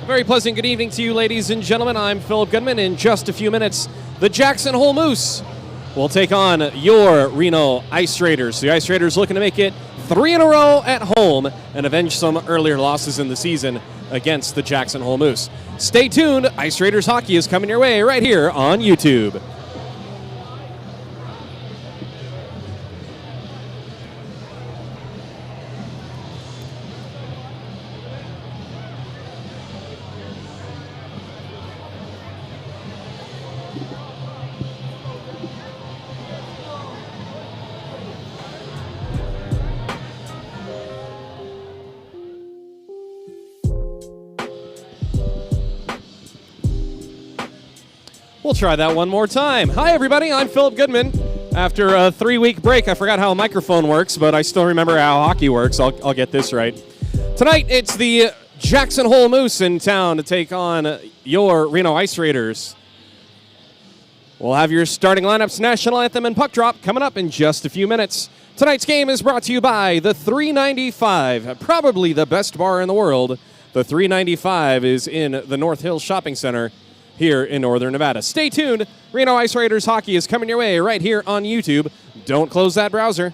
Very pleasant good evening to you, ladies and gentlemen. I'm Philip Goodman. In just a few minutes, the Jackson Hole Moose will take on your Reno Ice Raiders. The Ice Raiders looking to make it 3 in a row at home and avenge some earlier losses in the season against the Jackson Hole Moose. Stay tuned. Ice Raiders hockey is coming your way right here on YouTube. We'll try that one more time. Hi, everybody. I'm Philip Goodman. After a 3-week break, I forgot how a microphone works, but I still remember how hockey works. I'll get this right. Tonight, it's the Jackson Hole Moose in town to take on your Reno Ice Raiders. We'll have your starting lineups, national anthem, and puck drop coming up in just a few minutes. Tonight's game is brought to you by the 395, probably the best bar in the world. The 395 is in the North Hills Shopping Center here in Northern Nevada. Stay tuned. Reno Ice Raiders hockey is coming your way right here on YouTube. Don't close that browser.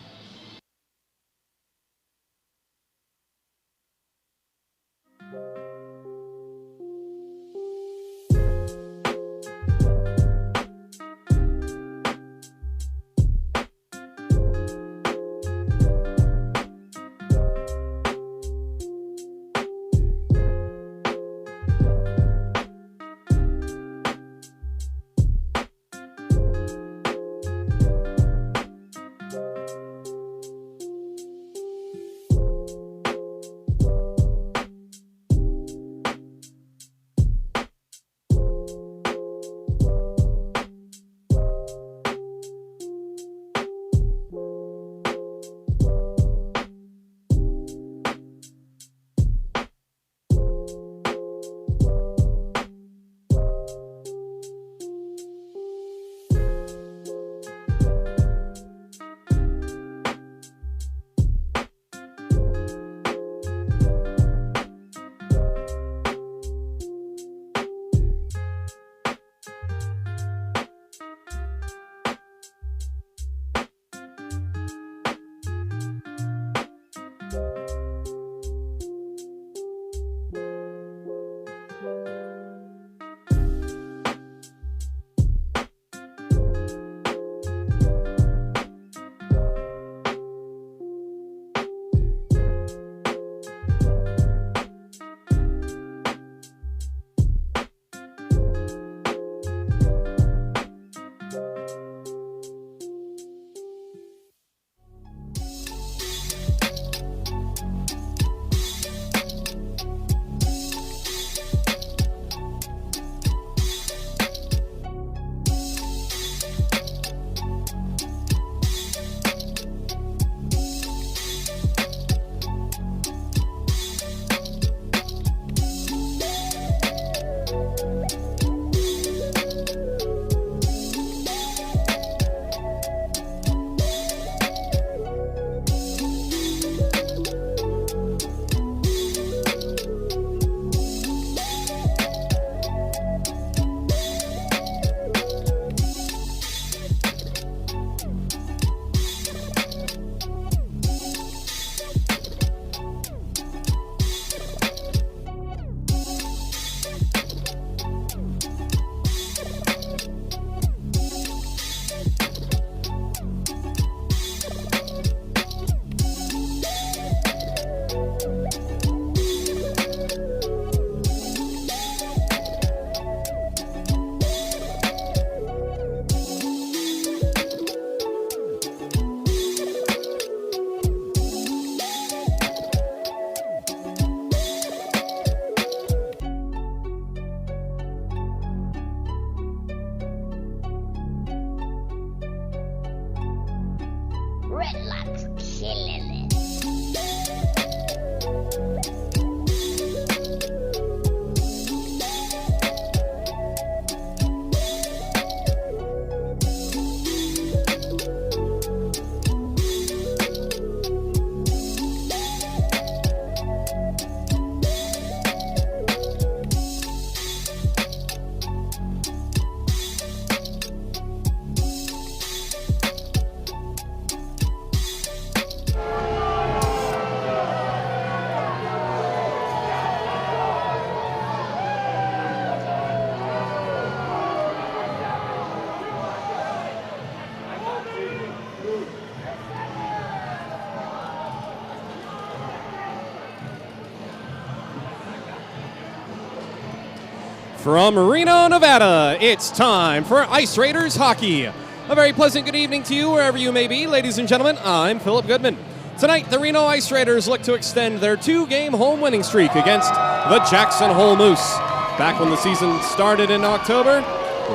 From Reno, Nevada, it's time for Ice Raiders hockey. A very pleasant good evening to you wherever you may be. Ladies and gentlemen, I'm Philip Goodman. Tonight, the Reno Ice Raiders look to extend their 2-game home winning streak against the Jackson Hole Moose. Back when the season started in October,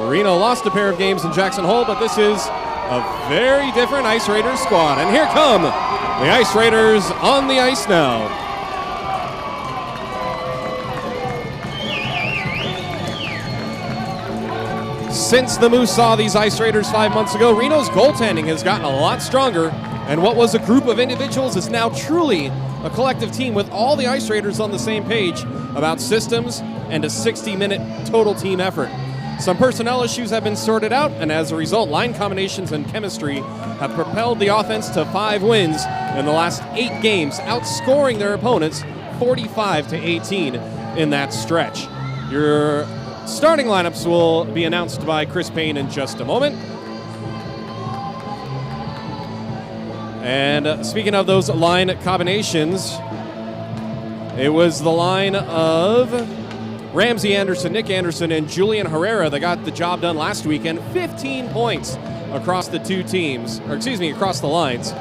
Reno lost a pair of games in Jackson Hole, but this is a very different Ice Raiders squad. And here come the Ice Raiders on the ice now. Since the Moose saw these Ice Raiders 5 months ago, Reno's goaltending has gotten a lot stronger, and what was a group of individuals is now truly a collective team with all the Ice Raiders on the same page about systems and a 60-minute total team effort. Some personnel issues have been sorted out, and as a result, line combinations and chemistry have propelled the offense to 5 wins in the last 8 games, outscoring their opponents 45-18 in that stretch. Your starting lineups will be announced by Chris Payne in just a moment. And speaking of those line combinations, it was the line of Ramsey Anderson, Nick Anderson, and Julian Herrera that got the job done last weekend. 15 points across the two teams, across the lines.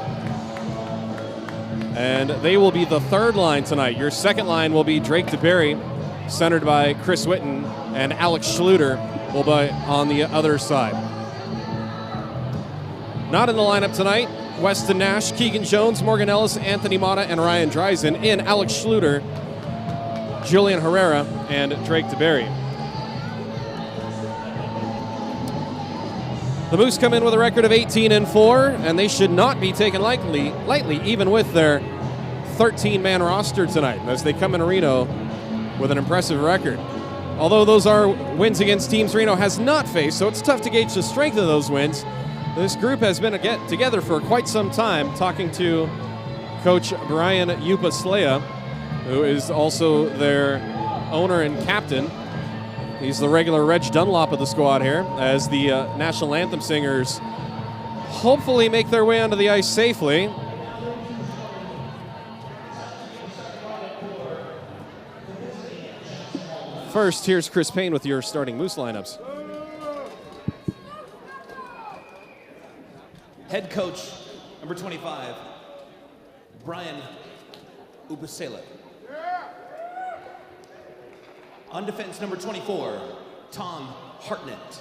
And they will be the third line tonight. Your second line will be Drake DeBerry, centered by Chris Witten, and Alex Schluter will be on the other side. Not in the lineup tonight, Weston Nash, Keegan Jones, Morgan Ellis, Anthony Mata, and Ryan Dreisen. In Alex Schluter, Julian Herrera, and Drake DeBerry. The Moose come in with a record of 18-4, and they should not be taken lightly, even with their 13-man roster tonight, as they come in Reno with an impressive record. Although those are wins against teams Reno has not faced, so it's tough to gauge the strength of those wins. This group has been together for quite some time, talking to Coach Brian Yupaslea, who is also their owner and captain. He's the regular Reg Dunlop of the squad here, as the national anthem singers hopefully make their way onto the ice safely. First, here's Chris Payne with your starting Moose lineups. Head coach, number 25, Brian Upasela. On defense, number 24, Tom Hartnett.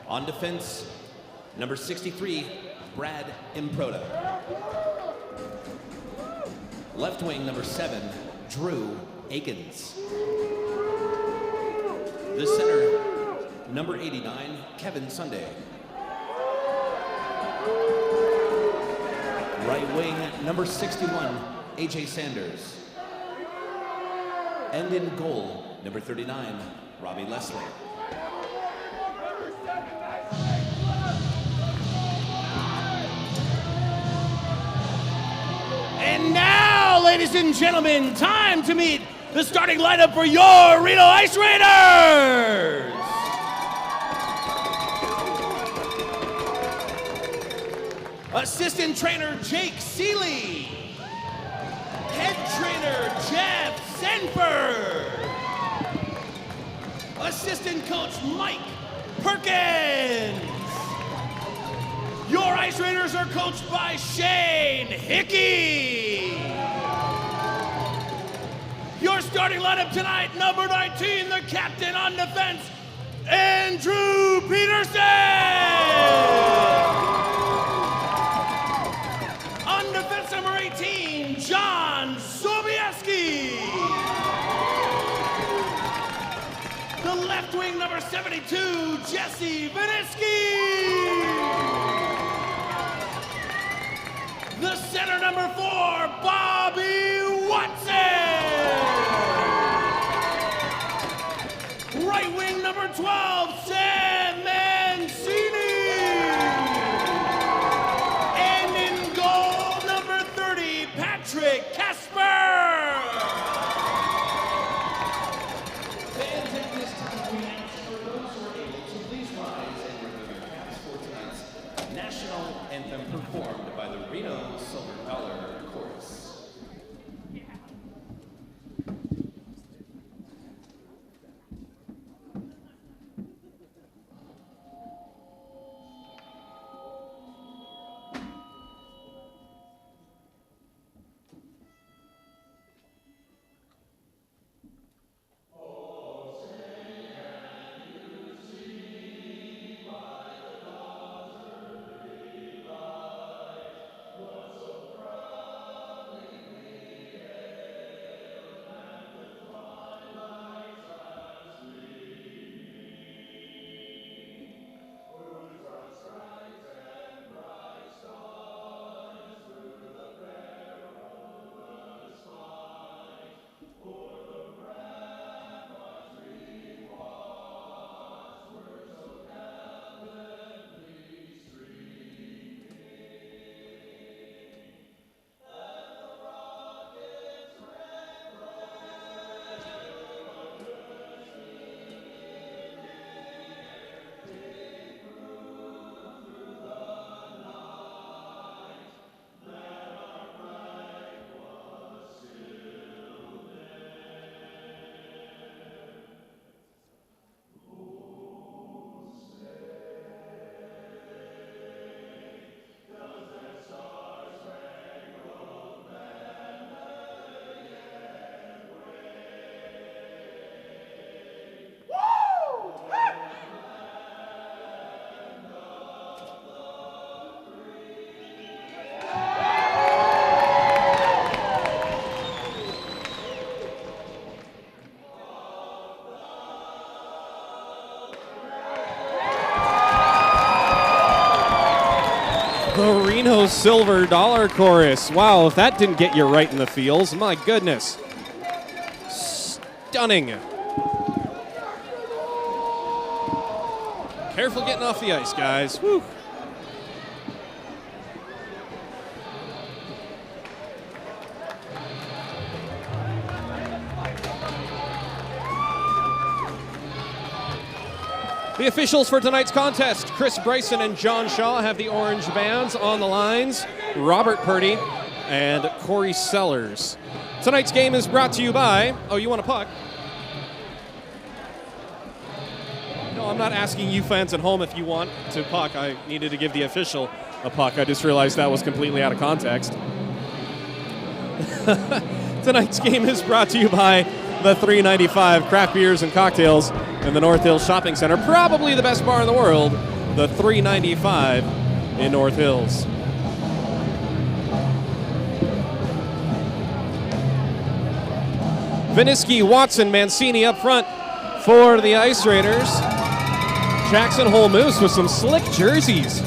On defense, number 63, Brad Improda. Left wing, number 7, Drew Akins. The center, number 89, Kevin Sunday. Right wing, number 61, AJ Sanders. And in goal, number 39, Robbie Leslie. And now, ladies and gentlemen, time to meet the starting lineup for your Reno Ice Raiders. Assistant trainer Jake Seeley. Head trainer Jeff Senford. Assistant coach Mike Perkins. Your Ice Raiders are coached by Shane Hickey. Your starting lineup tonight, number 19, the captain on defense, Andrew Peterson. On defense, number 18, John Sobieski. The left wing, number 72, Jesse Viniski. The center, number 4, Bobby Watson. Right wing, number 12, Sam Mancini. And in goal, number 30, Patrick Casper. Fans, at this time, we ask for those who are able to please rise and remove your caps for tonight's national anthem performed by the Reno Silver Dollar Chorus. Reno Silver Dollar Chorus. Wow, if that didn't get you right in the feels, my goodness. Stunning. Careful getting off the ice, guys. Whew. The officials for tonight's contest, Chris Bryson and John Shaw, have the orange bands. On the lines, Robert Purdy and Corey Sellers. Tonight's game is brought to you by... Oh, you want a puck? No, I'm not asking you fans at home if you want to puck. I needed to give the official a puck. I just realized that was completely out of context. Tonight's game is brought to you by the 395 Craft Beers and Cocktails in the North Hills Shopping Center. Probably the best bar in the world, the 395 in North Hills. Viniski, Watson, Mancini up front for the Ice Raiders. Jackson Hole Moose with some slick jerseys.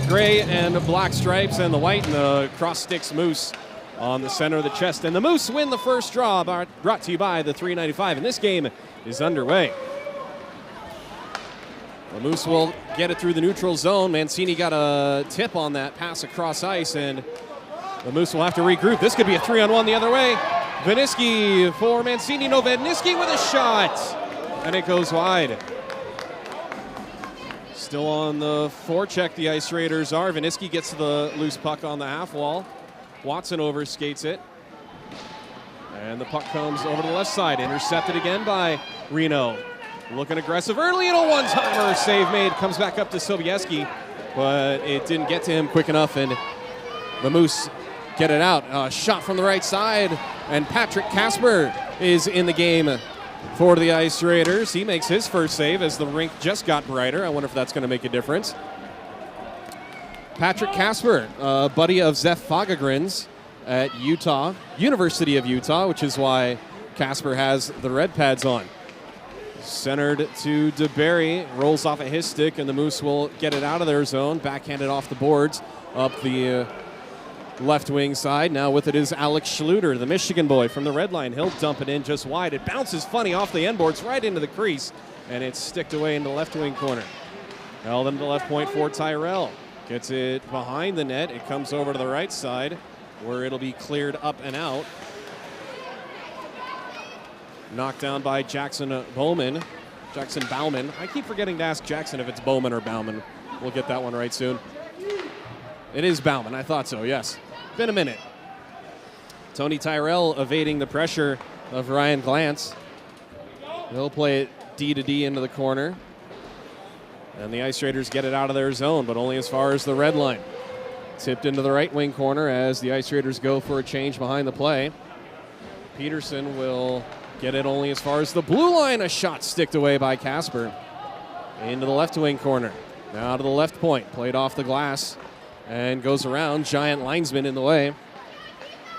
Gray and black stripes and the white and the cross sticks Moose on the center of the chest. And the Moose win the first draw, brought to you by the 395. And this game is underway. The Moose will get it through the neutral zone. Mancini got a tip on that pass across ice, and the Moose will have to regroup. This could be a 3-on-1 the other way. Viniski for Mancini. No, Viniski with a shot, and it goes wide. Still on the forecheck, the Ice Raiders are. Viniski gets the loose puck on the half wall. Watson overskates it. And the puck comes over to the left side. Intercepted again by Reno. Looking aggressive early, and a one-timer save made. Comes back up to Sobieski, but it didn't get to him quick enough, and the Moose get it out. A shot from the right side, and Patrick Casper is in the game for the Ice Raiders. He makes his first save as the rink just got brighter. I wonder if that's going to make a difference. Patrick Casper, a buddy of Zeph Fagagrin's at University of Utah, which is why Casper has the red pads on. Centered to DeBerry, rolls off of his stick, and the Moose will get it out of their zone. Backhanded off the boards, up the left wing side. Now with it is Alex Schluter, the Michigan boy from the red line. He'll dump it in just wide. It bounces funny off the end boards right into the crease, and it's sticked away in the left wing corner. Held into the left point for Tyrell. Gets it behind the net. It comes over to the right side, where it'll be cleared up and out. Knocked down by Jackson Bowman. Jackson Bauman. I keep forgetting to ask Jackson if it's Bowman or Bauman. We'll get that one right soon. It is Bauman. I thought so, yes. Been a minute. Tony Tyrell evading the pressure of Ryan Glantz. He'll play it D to D into the corner. And the Ice Raiders get it out of their zone, but only as far as the red line. Tipped into the right wing corner as the Ice Raiders go for a change behind the play. Peterson will get it only as far as the blue line. A shot sticked away by Casper. Into the left wing corner. Now to the left point. Played off the glass and goes around. Giant linesman in the way.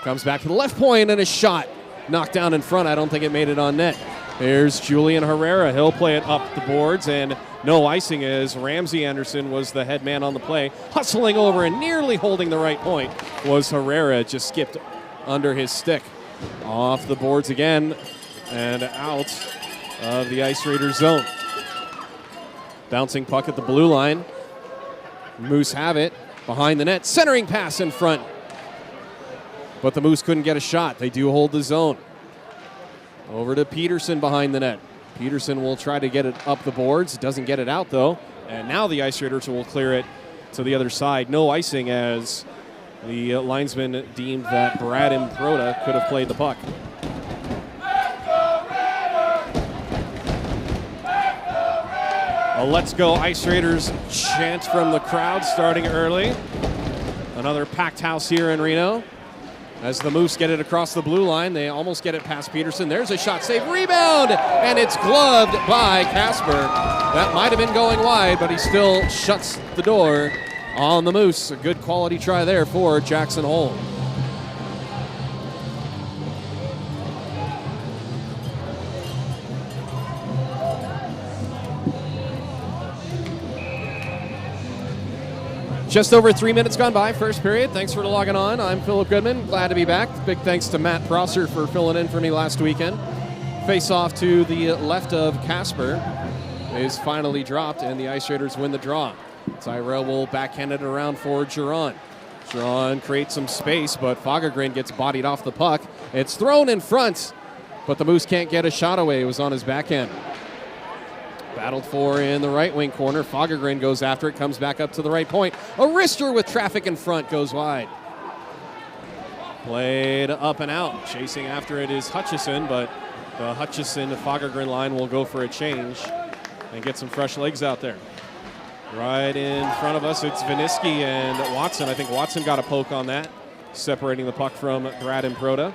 Comes back to the left point, and a shot knocked down in front. I don't think it made it on net. Here's Julian Herrera. He'll play it up the boards, and no icing as Ramsey Anderson was the head man on the play. Hustling over and nearly holding the right point was Herrera. Just skipped under his stick. Off the boards again and out of the Ice Raiders zone. Bouncing puck at the blue line. Moose have it behind the net. Centering pass in front. But the Moose couldn't get a shot. They do hold the zone. Over to Peterson behind the net. Peterson will try to get it up the boards. Doesn't get it out, though. And now the Ice Raiders will clear it to the other side. No icing as the linesman deemed that Brad Improta could have played the puck. A Let's Go Ice Raiders chant from the crowd starting early. Another packed house here in Reno. As the Moose get it across the blue line, they almost get it past Peterson. There's a shot, save, rebound, and it's gloved by Casper. That might have been going wide, but he still shuts the door on the Moose. A good quality try there for Jackson Hole. Just over 3 minutes gone by, first period. Thanks for logging on. I'm Philip Goodman. Glad to be back. Big thanks to Matt Prosser for filling in for me last weekend. Face off to the left of Casper is finally dropped, and the Ice Raiders win the draw. Tyrell will backhand it around for Geron. Geron creates some space, but Fagergren gets bodied off the puck. It's thrown in front, but the Moose can't get a shot away. It was on his backhand. Battled for in the right wing corner. Fagergren goes after it, comes back up to the right point. A wrister with traffic in front goes wide. Played up and out. Chasing after it is Hutchison, but the Hutchison-Fagergren line will go for a change and get some fresh legs out there. Right in front of us, it's Viniski and Watson. I think Watson got a poke on that, separating the puck from Brad and Proda.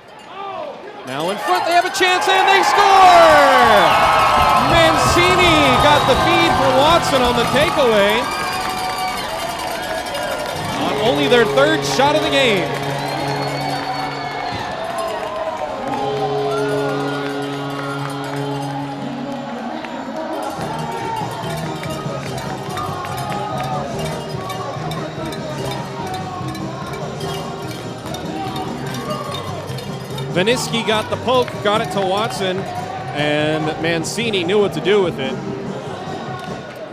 Now in front, they have a chance, and they score! Mancini got the feed for Watson on the takeaway. On only their third shot of the game. Viniski got the poke, got it to Watson, and Mancini knew what to do with it.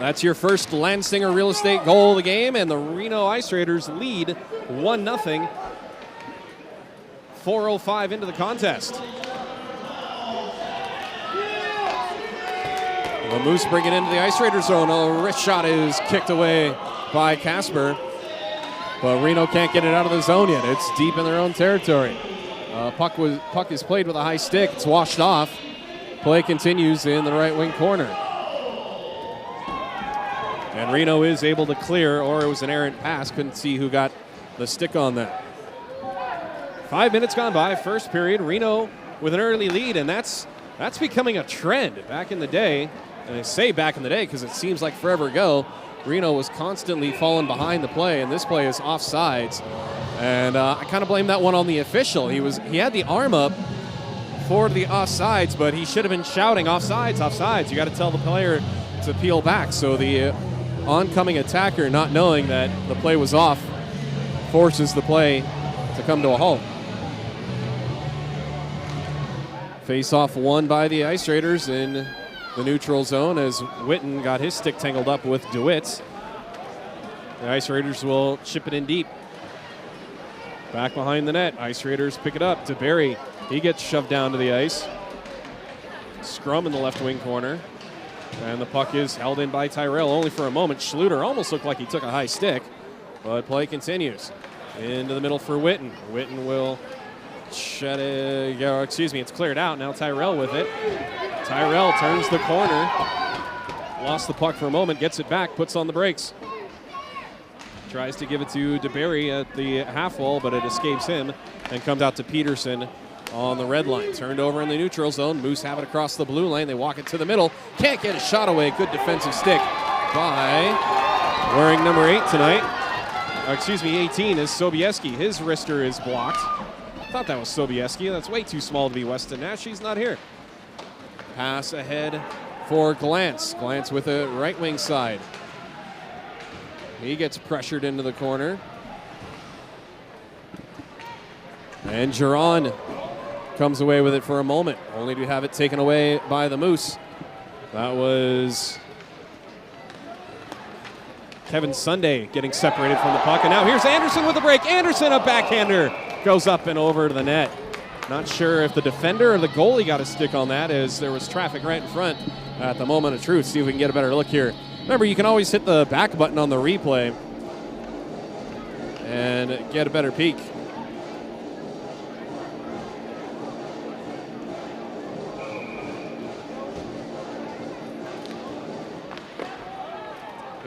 That's your first Landstinger Real Estate goal of the game, and the Reno Ice Raiders lead 1-0. 4:05 into the contest. The Moose bring it into the Ice Raider zone. A wrist shot is kicked away by Casper, but Reno can't get it out of the zone yet. It's deep in their own territory. Puck is played with a high stick. It's washed off. Play continues in the right wing corner. And Reno is able to clear, or it was an errant pass. Couldn't see who got the stick on that. 5 minutes gone by, first period. Reno with an early lead, and that's becoming a trend. Back in the day, and I say back in the day because it seems like forever ago, Reno was constantly falling behind the play, and this play is offsides. And I kind of blame that one on the official. He had the arm up for the offsides, but he should have been shouting offsides, offsides. You got to tell the player to peel back. So the oncoming attacker, not knowing that the play was off, forces the play to come to a halt. Face-off won by the Ice Raiders in the neutral zone as Witten got his stick tangled up with DeWitt. The Ice Raiders will chip it in deep. Back behind the net, Ice Raiders pick it up to Barry. He gets shoved down to the ice. Scrum in the left wing corner. And the puck is held in by Tyrell only for a moment. Schluter almost looked like he took a high stick, but play continues. Into the middle for Witten. Witten will shed it. It's cleared out. Now Tyrell with it. Tyrell turns the corner. Lost the puck for a moment, gets it back, puts on the brakes. Tries to give it to DeBerry at the half wall, but it escapes him and comes out to Peterson on the red line. Turned over in the neutral zone. Moose have it across the blue line. They walk it to the middle. Can't get a shot away. Good defensive stick by wearing number 8 tonight. 18 is Sobieski. His wrister is blocked. Thought that was Sobieski. That's way too small to be Weston Nash. He's not here. Pass ahead for Glantz. Glantz with a right wing side. He gets pressured into the corner. And Geron comes away with it for a moment, only to have it taken away by the Moose. That was Kevin Sunday getting separated from the puck. And now here's Anderson with the break. Anderson, a backhander, goes up and over to the net. Not sure if the defender or the goalie got a stick on that, as there was traffic right in front at the moment of truth. See if we can get a better look here. Remember, you can always hit the back button on the replay and get a better peek.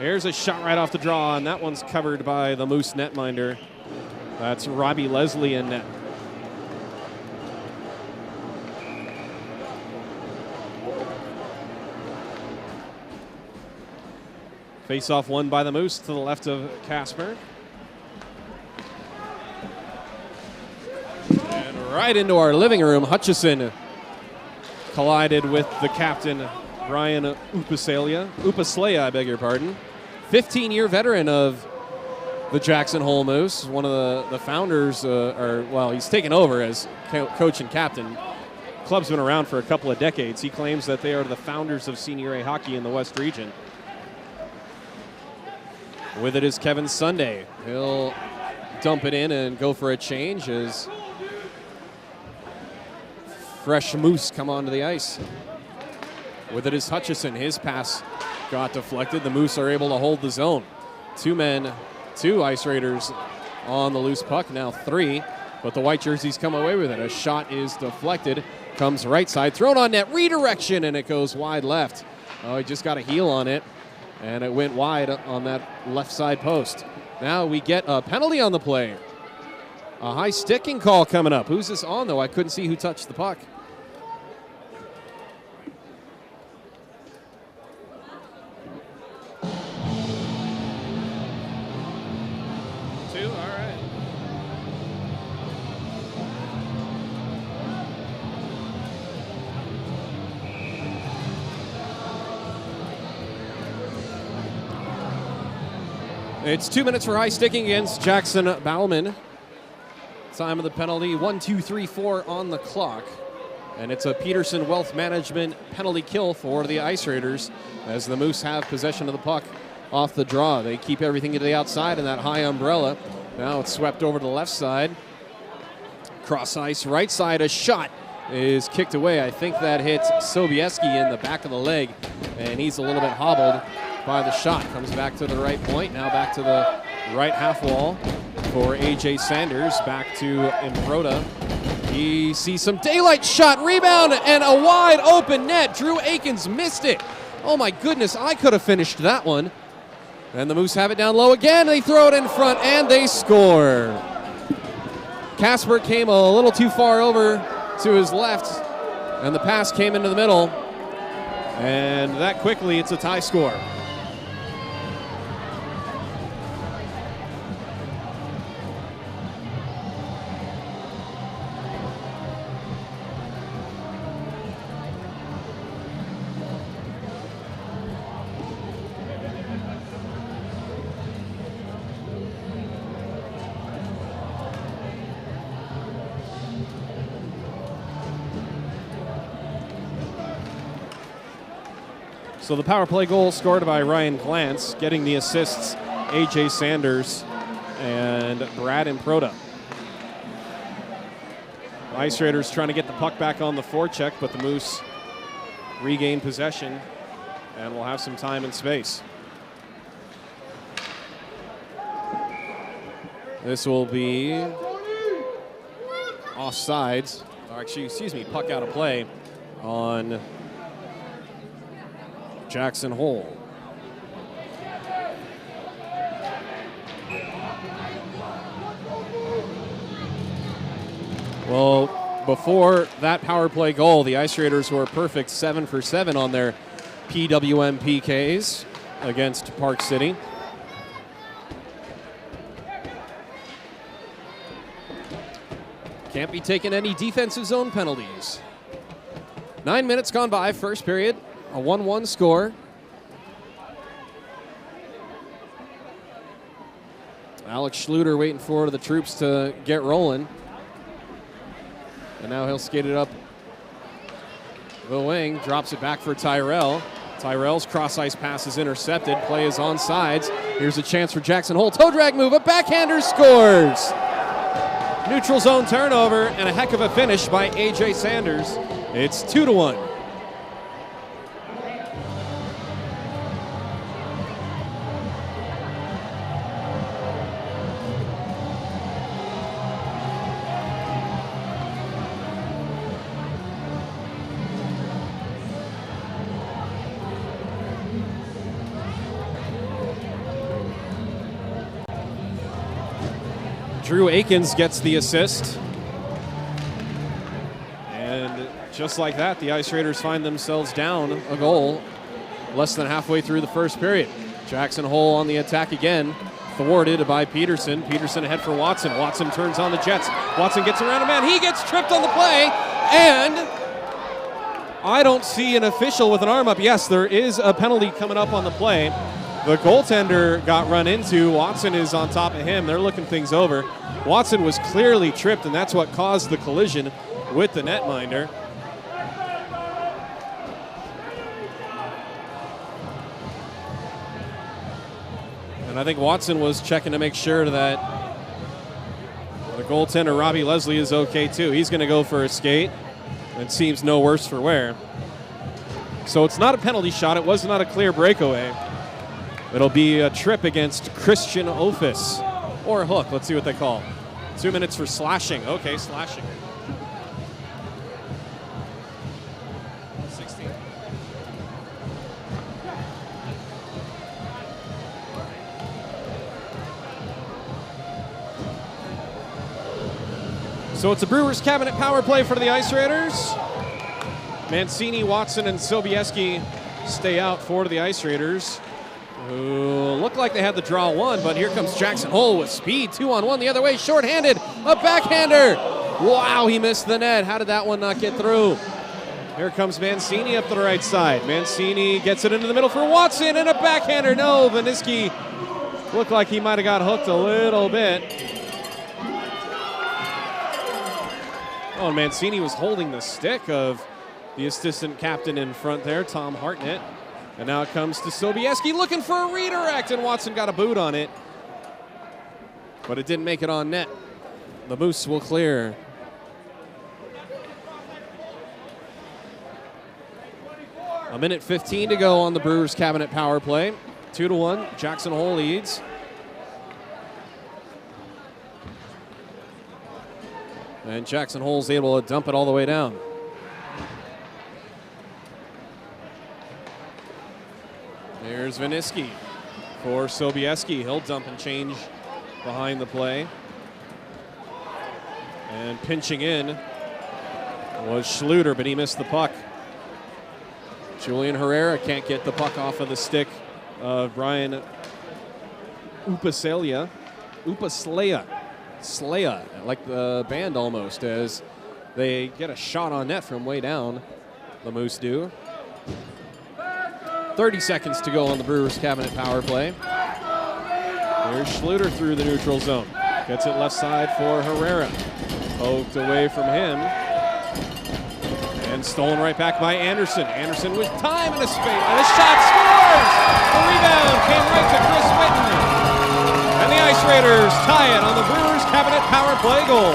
There's a shot right off the draw, and that one's covered by the Moose netminder. That's Robbie Leslie in net. Face-off won by the Moose to the left of Casper. And right into our living room, Hutchison collided with the captain, Brian Upaslea, I beg your pardon. 15-year veteran of the Jackson Hole Moose. One of the founders, he's taken over as coach and captain. Club's been around for a couple of decades. He claims that they are the founders of Senior A hockey in the West region. With it is Kevin Sunday. He'll dump it in and go for a change as fresh Moose come onto the ice. With it is Hutchison. His pass got deflected. The Moose are able to hold the zone. 2 men, 2 Ice Raiders on the loose puck, now 3, but the white jerseys come away with it. A shot is deflected, comes right side, thrown on net, redirection, and it goes wide left. Oh, he just got a heel on it, and it went wide on that left side post. Now we get a penalty on the play. A high sticking call coming up. Who's this on, though? I couldn't see who touched the puck. It's 2 minutes for high sticking against Jackson Bauman. Time of the penalty, 1, 2, 3, 4 on the clock. And it's a Peterson Wealth Management penalty kill for the Ice Raiders as the Moose have possession of the puck off the draw. They keep everything to the outside in that high umbrella. Now it's swept over to the left side. Cross ice, right side, a shot is kicked away. I think that hits Sobieski in the back of the leg, and he's a little bit hobbled by the shot. Comes back to the right point, now back to the right half wall for A.J. Sanders. Back to Improda. He sees some daylight, shot, rebound, and a wide open net. Drew Akins missed it. Oh my goodness, I could have finished that one. And the Moose have it down low again. They throw it in front, and they score. Casper came a little too far over to his left, and the pass came into the middle. And that quickly, it's a tie score. So the power play goal scored by Ryan Glantz, getting the assists A.J. Sanders and Brad Improda. Ice Raiders trying to get the puck back on the forecheck, but the Moose regain possession and will have some time and space. This will be offsides, or actually, excuse me, puck out of play on Jackson Hole. Well, before that power play goal, the Ice Raiders were perfect 7 for 7 on their PWM PKs against Park City. Can't be taking any defensive zone penalties. 9 minutes gone by, first period. A 1-1 score. Alex Schluter waiting for the troops to get rolling. And now he'll skate it up the wing, drops it back for Tyrell. Tyrell's cross-ice pass is intercepted. Play is on sides. Here's a chance for Jackson Hole. Toe drag move, a backhander scores. Neutral zone turnover and a heck of a finish by A.J. Sanders. It's 2-1. Drew Akins gets the assist. And just like that, the Ice Raiders find themselves down a goal less than halfway through the first period. Jackson Hole on the attack again, thwarted by Peterson. Peterson ahead for Watson. Watson turns on the Jets. Watson gets around a man. He gets tripped on the play, and I don't see an official with an arm up. Yes, there is a penalty coming up on the play. The goaltender got run into. Watson is on top of him. They're looking things over. Watson was clearly tripped, and that's what caused the collision with the netminder. And I think Watson was checking to make sure that the goaltender, Robbie Leslie, is okay too. He's going to go for a skate. It seems no worse for wear. So it's not a penalty shot. It was not a clear breakaway. It'll be a trip against Christian Ofis. Or a hook. Let's see what they call. 2 minutes for slashing. Okay, slashing. 16. So it's a Brewers Cabinet power play for the Ice Raiders. Mancini, Watson, and Sobieski stay out for the Ice Raiders, who look like they had the draw one, but here comes Jackson Hole with speed. 2-on-1 the other way, shorthanded, a backhander. Wow, he missed the net. How did that one not get through? Here comes Mancini up the right side. Mancini gets it into the middle for Watson, and a backhander. No, Vaniski looked like he might have got hooked a little bit. Oh, and Mancini was holding the stick of the assistant captain in front there, Tom Hartnett. And now it comes to Sobieski looking for a redirect, and Watson got a boot on it. But it didn't make it on net. The Moose will clear. A minute 15 to go on the Brewers Cabinet power play. 2-1, Jackson Hole leads. And Jackson Hole's able to dump it all the way down. There's Vaniski for Sobieski. He'll dump and change behind the play. And pinching in was Schluter, but he missed the puck. Julian Herrera can't get the puck off of the stick of Brian Upaslea, like the band almost, as they get a shot on net from way down. The Moose do. 30 seconds to go on the Brewers Cabinet power play. Here's Schluter through the neutral zone. Gets it left side for Herrera. Poked away from him. And stolen right back by Anderson. Anderson with time and a space. And a shot scores! The rebound came right to Chris Whitten. And the Ice Raiders tie it on the Brewers Cabinet power play goal.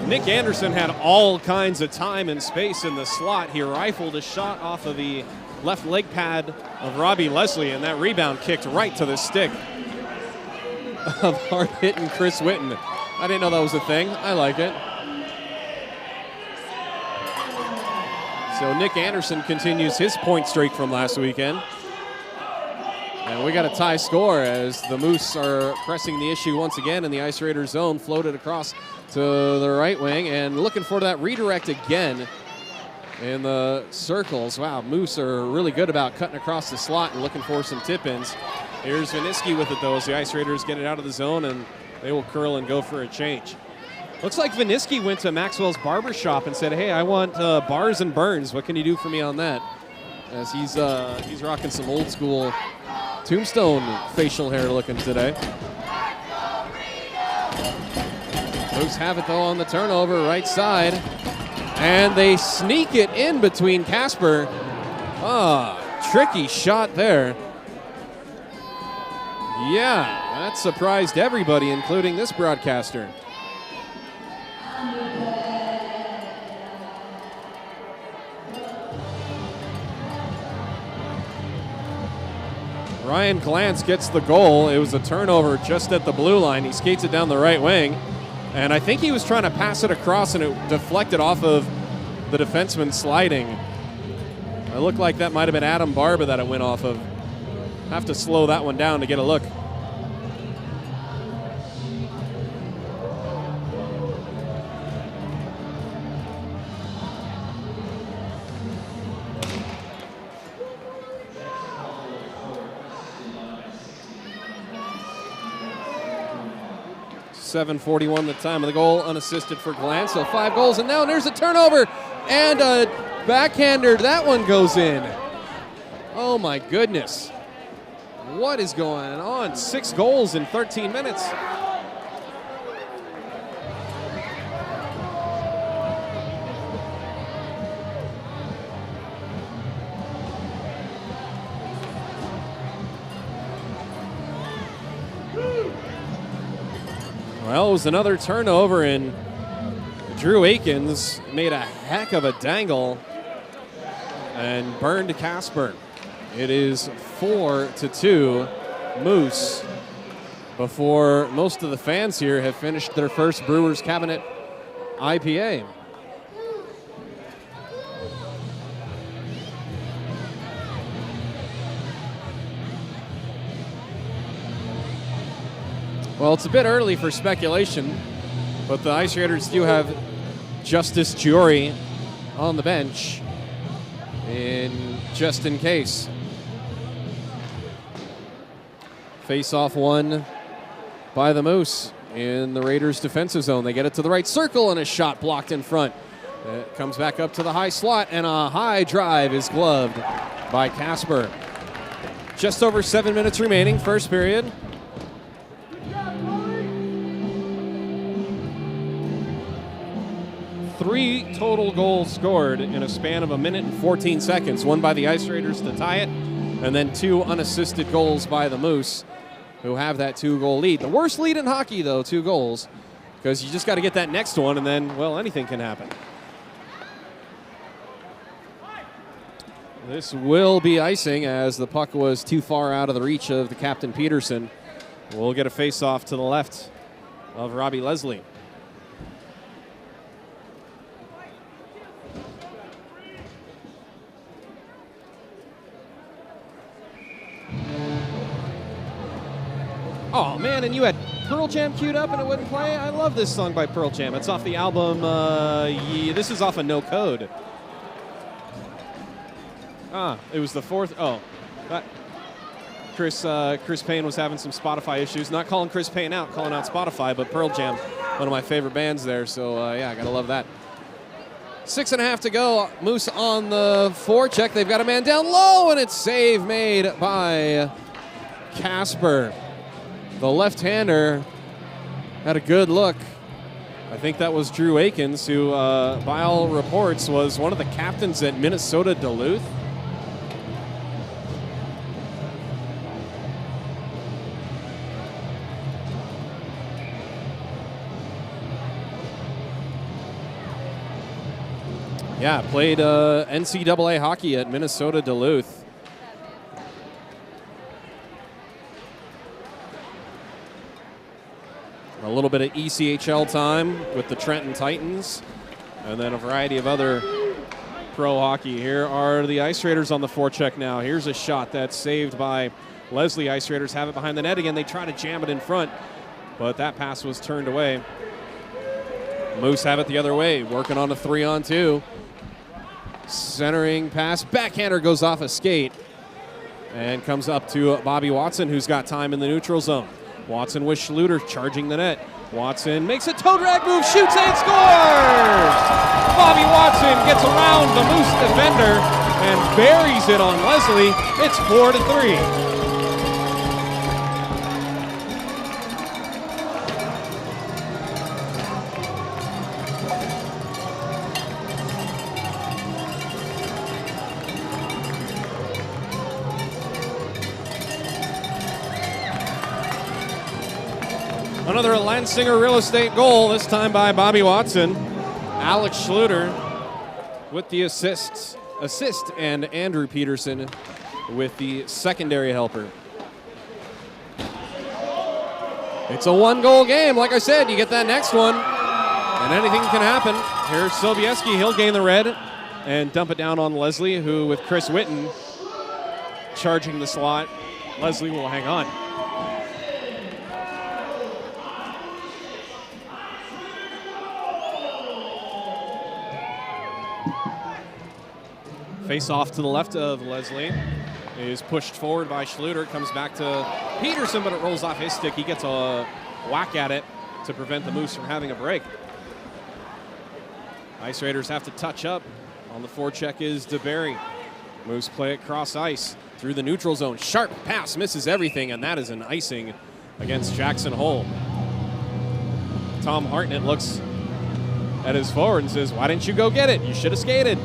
Nick Anderson had all kinds of time and space in the slot. He rifled a shot off of the left leg pad of Robbie Leslie, and that rebound kicked right to the stick of hard-hitting Chris Whitten. I didn't know that was a thing. I like it. So Nick Anderson continues his point streak from last weekend. And we got a tie score as the Moose are pressing the issue once again in the Ice Raiders zone, floated across to the right wing and looking for that redirect again in the circles. Wow, Moose are really good about cutting across the slot and looking for some tip-ins. Here's Vaniski with it, though, as the Ice Raiders get it out of the zone, and they will curl and go for a change. Looks like Vaniski went to Maxwell's Barbershop and said, hey, I want bars and burns. What can you do for me on that? As he's rocking some old school Tombstone facial hair looking today. Moose have it, though, on the turnover, right side. And they sneak it in between Casper. Tricky shot there. Yeah, that surprised everybody, including this broadcaster. Ryan Glantz gets the goal. It was a turnover just at the blue line. He skates it down the right wing. And I think he was trying to pass it across, and it deflected off of the defenseman sliding. It looked like that might have been Adam Barba that it went off of. Have to slow that one down to get a look. 7:41 the time of the goal, unassisted for Glenn. So 5 goals, and now there's a turnover and a backhander. That one goes in. Oh my goodness. What is going on? 6 goals in 13 minutes. Well, it was another turnover, and Drew Akins made a heck of a dangle and burned Casper. It is 4-2 Moose before most of the fans here have finished their first Brewers Cabinet IPA. Well, it's a bit early for speculation, but the Ice Raiders do have Justice Giori on the bench just in case. Face-off won by the Moose in the Raiders' defensive zone. They get it to the right circle, and a shot blocked in front. It comes back up to the high slot, and a high drive is gloved by Casper. Just over 7 minutes remaining, first period. Three total goals scored in a span of 1 minute and 14 seconds. One by the Ice Raiders to tie it, and then 2 unassisted goals by the Moose, who have that 2-goal lead. The worst lead in hockey, though, 2 goals, because you just got to get that next one, and then, well, anything can happen. This will be icing, as the puck was too far out of the reach of the captain, Peterson. We'll get a face-off to the left of Robbie Leslie. Oh, man, and you had Pearl Jam queued up and it wouldn't play? I love this song by Pearl Jam. It's off the album, this is off of No Code. It was the 4th. Oh, Chris Payne was having some Spotify issues. Not calling Chris Payne out, calling out Spotify, but Pearl Jam, one of my favorite bands there. So, yeah, I got to love that. 6.5 to go. Moose on the forecheck. They've got a man down low, and it's save made by Casper. The left-hander had a good look. I think that was Drew Akins, who, by all reports, was one of the captains at Minnesota Duluth. Yeah, played NCAA hockey at Minnesota Duluth. A little bit of ECHL time with the Trenton Titans, and then a variety of other pro hockey. Here are the Ice Raiders on the forecheck now. Here's a shot that's saved by Leslie. Ice Raiders have it behind the net again. They try to jam it in front, but that pass was turned away. Moose have it the other way, working on a 3-on-2. Centering pass, backhander goes off a skate and comes up to Bobby Watson, who's got time in the neutral zone. Watson with Schluter charging the net. Watson makes a toe drag move, shoots and scores! Bobby Watson gets around the Moose defender and buries it on Leslie. It's 4-3. Another Lansinger Real Estate goal, this time by Bobby Watson. Alex Schluter with the assist, and Andrew Peterson with the secondary helper. It's a 1-goal game. Like I said, you get that next one, and anything can happen. Here's Sobieski. He'll gain the red and dump it down on Leslie, who, with Chris Witten charging the slot, Leslie will hang on. Face off to the left of Leslie is pushed forward by Schluter. Comes back to Peterson, but it rolls off his stick. He gets a whack at it to prevent the Moose from having a break. Ice Raiders have to touch up. On the forecheck is DeBerry. Moose play it cross ice through the neutral zone. Sharp pass, misses everything, and that is an icing against Jackson Hole. Tom Hartnett looks at his forward and says, "Why didn't you go get it? You should have skated."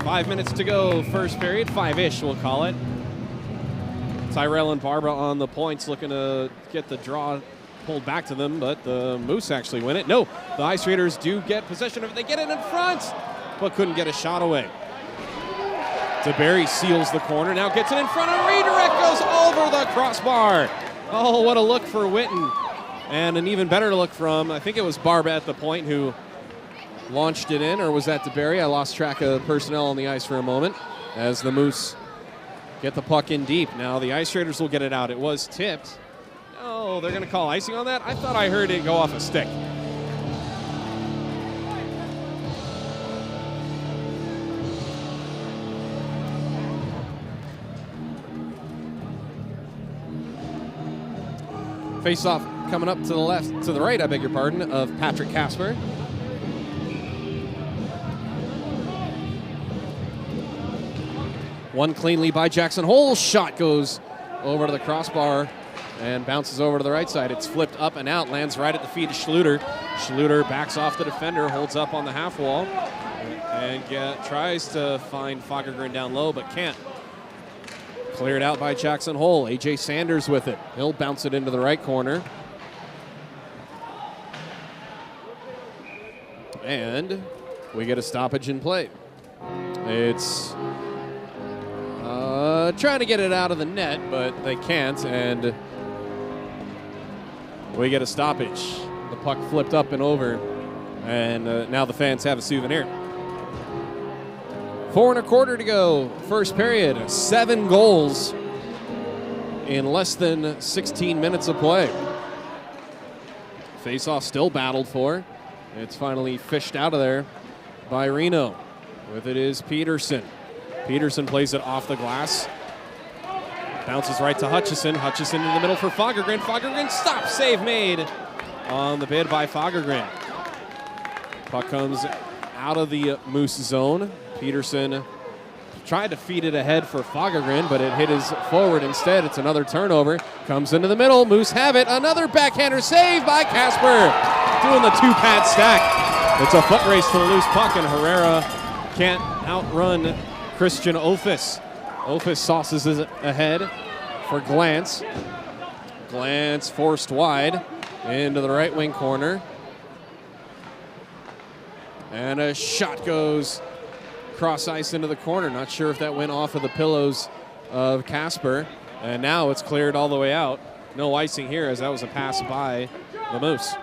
Five minutes to go, first period, 5-ish we'll call it. Tyrell and Barbara on the points looking to get the draw pulled back to them, but the Moose actually win it. No, the Ice Raiders do get possession of it. They get it in front, but couldn't get a shot away. DeBerry seals the corner, now gets it in front, and redirect goes over the crossbar. Oh, what a look for Witten. And an even better look from, I think it was Barba at the point who launched it in, or was that DeBerry? I lost track of personnel on the ice for a moment as the Moose get the puck in deep. Now the Ice Raiders will get it out. It was tipped. Oh, they're going to call icing on that? I thought I heard it go off a stick. Face-off coming up to the right, I beg your pardon, of Patrick Casper. One cleanly by Jackson Hole. Shot goes over to the crossbar and bounces over to the right side. It's flipped up and out, lands right at the feet of Schluter. Schluter backs off the defender, holds up on the half wall, and tries to find Fagergren down low, but can't. Cleared out by Jackson Hole. A.J. Sanders with it. He'll bounce it into the right corner. And we get a stoppage in play. It's trying to get it out of the net, but they can't, and we get a stoppage. The puck flipped up and over, and now the fans have a souvenir. 4 1/4 to go, first period. 7 goals in less than 16 minutes of play. Face-off still battled for. It's finally fished out of there by Reno. With it is Peterson. Peterson plays it off the glass. Bounces right to Hutchison. Hutchison in the middle for Fagergren. Fagergren stops. Save made on the bid by Fagergren. Puck comes out of the Moose zone. Peterson tried to feed it ahead for Fagergren, but it hit his forward instead. It's another turnover. Comes into the middle. Moose have it. Another backhander save by Casper. Doing the two-pad stack. It's a foot race to the loose puck, and Herrera can't outrun Christian Ophis. Ophis sauces it ahead for Glance. Glance forced wide into the right wing corner. And a shot goes cross ice into the corner. Not sure if that went off of the pillows of Casper. And now it's cleared all the way out. No icing here, as that was a pass by the Moose.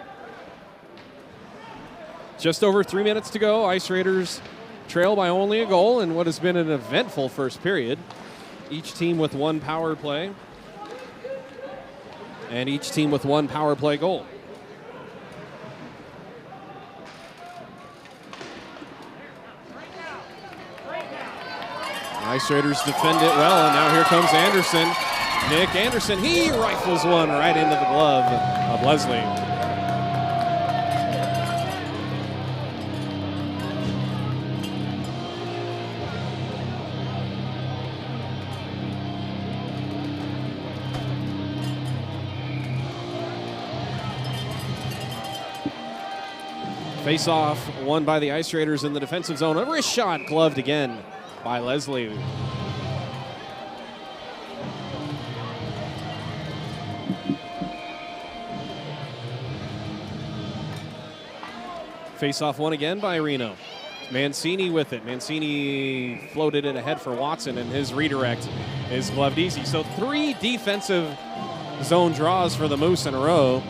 Just over 3 minutes to go. Ice Raiders trail by only a goal in what has been an eventful first period. Each team with one power play. And each team with one power play goal. Ice Raiders defend it well, and now here comes Anderson. Nick Anderson, he rifles one right into the glove of Leslie. Face-off won by the Ice Raiders in the defensive zone. A wrist shot gloved again by Leslie. Face-off won again by Reno. Mancini with it. Mancini floated it ahead for Watson, and his redirect is gloved easy. So 3 defensive zone draws for the Moose in a row.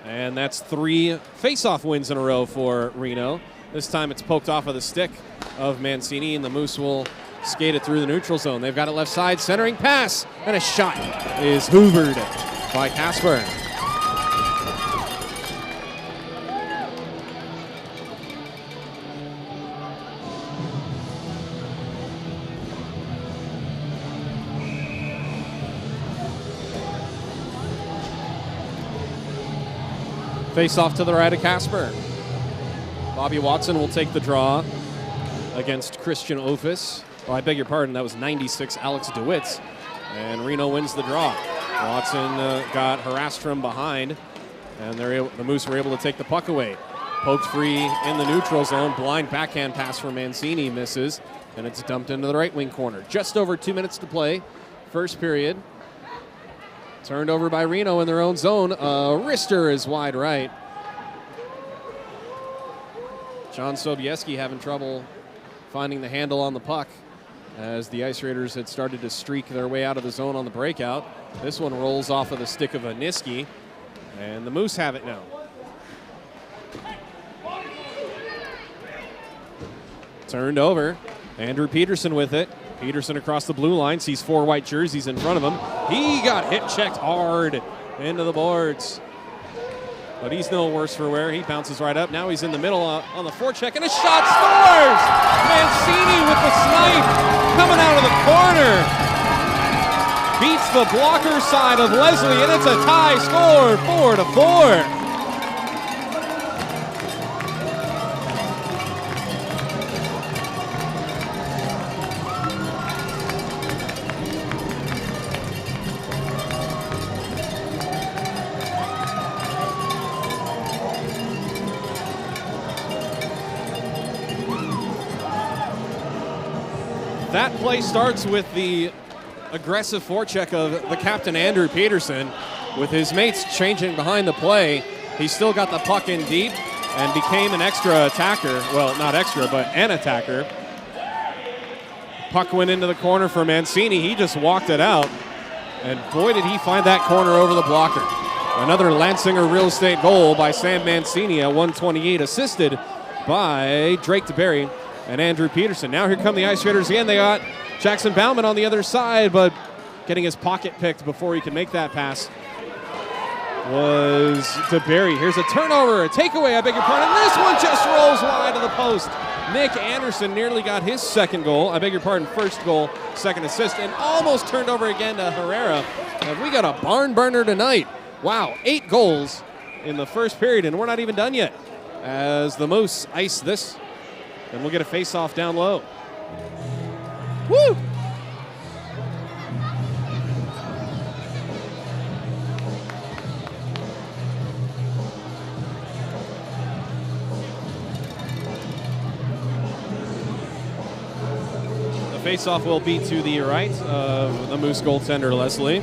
And that's 3 face-off wins in a row for Reno. This time it's poked off of the stick of Mancini, and the Moose will skate it through the neutral zone. They've got it left side, centering pass, and a shot is hoovered by Casper. Face off to the right of Casper. Bobby Watson will take the draw against Christian Ofis. Oh, I beg your pardon, that was 96 Alex DeWitts. And Reno wins the draw. Watson got harassed from behind, and the Moose were able to take the puck away. Poked free in the neutral zone. Blind backhand pass for Mancini misses, and it's dumped into the right wing corner. Just over 2 minutes to play. First period. Turned over by Reno in their own zone. Wrister is wide right. John Sobieski having trouble finding the handle on the puck as the Ice Raiders had started to streak their way out of the zone on the breakout. This one rolls off of the stick of Aniski, and the Moose have it now. Turned over. Andrew Peterson with it. Peterson across the blue line, sees 4 white jerseys in front of him. He got hit checked hard into the boards. But he's no worse for wear. He bounces right up. Now he's in the middle on the forecheck, and a shot scores! Mancini with the snipe coming out of the corner. Beats the blocker side of Leslie, and it's a tie score, 4-4. That play starts with the aggressive forecheck of the captain, Andrew Peterson. With his mates changing behind the play, he still got the puck in deep and became an extra attacker. Well, not extra, but an attacker. Puck went into the corner for Mancini. He just walked it out. And boy, did he find that corner over the blocker. Another Lansinger real estate goal by Sam Mancini at 128, assisted by Drake DeBerry and Andrew Peterson. Now here come the Ice Raiders again. They got Jackson Bauman on the other side, but getting his pocket picked before he could make that pass was DeBerry. Here's a turnover, a takeaway, I beg your pardon. This one just rolls wide of the post. Nick Anderson nearly got his second goal. I beg your pardon, first goal, second assist, and almost turned over again to Herrera. And we got a barn burner tonight. Wow, 8 goals in the first period, and we're not even done yet as the Moose ice this. And we'll get a face-off down low. Woo! The face-off will be to the right of the Moose goaltender, Leslie.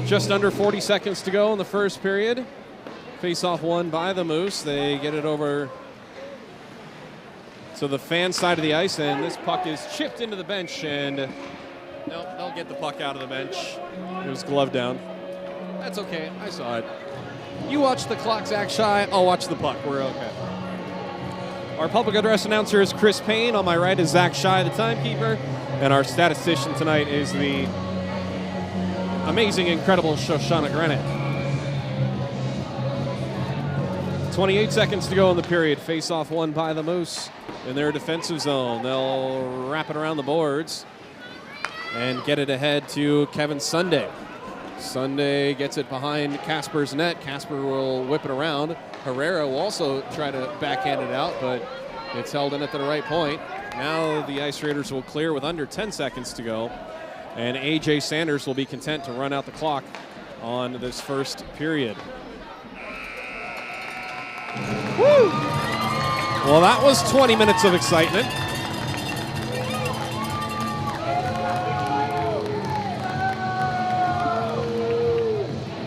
Just under 40 seconds to go in the first period. Face-off won by the Moose. They get it over to the fan side of the ice, and this puck is chipped into the bench, and nope, they'll get the puck out of the bench. It was gloved down. That's okay, I saw it. You watch the clock, Zach Shy. I'll watch the puck. We're okay. Our public address announcer is Chris Payne. On my right is Zach Shy, the timekeeper, and our statistician tonight is the amazing, incredible Shoshana Granite. 28 seconds to go in the period. Face-off won by the Moose in their defensive zone. They'll wrap it around the boards and get it ahead to Kevin Sunday. Sunday gets it behind Casper's net. Casper will whip it around. Herrera will also try to backhand it out, but it's held in at the right point. Now the Ice Raiders will clear with under 10 seconds to go. And A.J. Sanders will be content to run out the clock on this first period. Woo! Well, that was 20 minutes of excitement.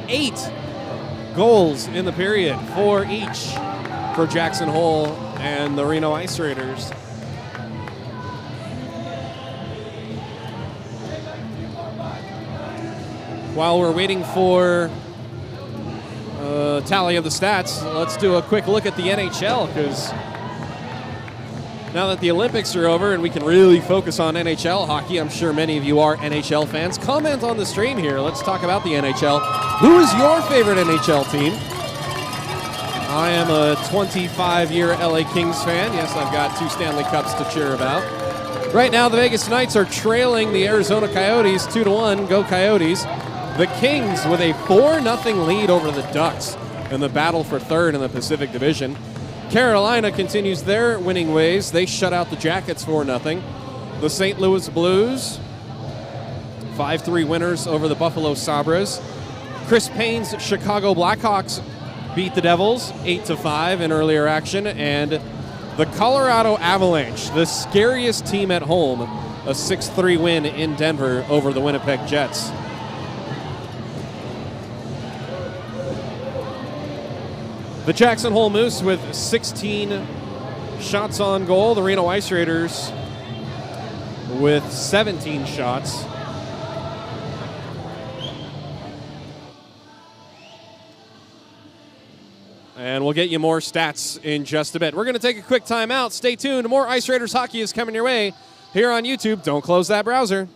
Eight goals in the period, 4 each for Jackson Hole and the Reno Ice Raiders. While we're waiting for tally of the stats, let's do a quick look at the NHL, because now that the Olympics are over and we can really focus on NHL hockey, I'm sure many of you are NHL fans. Comment on the stream here. Let's talk about the NHL. Who is your favorite NHL team? I am a 25-year LA Kings fan. Yes, I've got 2 Stanley Cups to cheer about. Right now, the Vegas Knights are trailing the Arizona Coyotes 2-1. Go Coyotes. The Kings with a 4-0 lead over the Ducks in the battle for third in the Pacific Division. Carolina continues their winning ways. They shut out the Jackets 4-0. The St. Louis Blues, 5-3 winners over the Buffalo Sabres. Chris Payne's Chicago Blackhawks beat the Devils 8-5 in earlier action. And the Colorado Avalanche, the scariest team at home, a 6-3 win in Denver over the Winnipeg Jets. The Jackson Hole Moose with 16 shots on goal. The Reno Ice Raiders with 17 shots. And we'll get you more stats in just a bit. We're going to take a quick time out. Stay tuned. More Ice Raiders hockey is coming your way here on YouTube. Don't close that browser.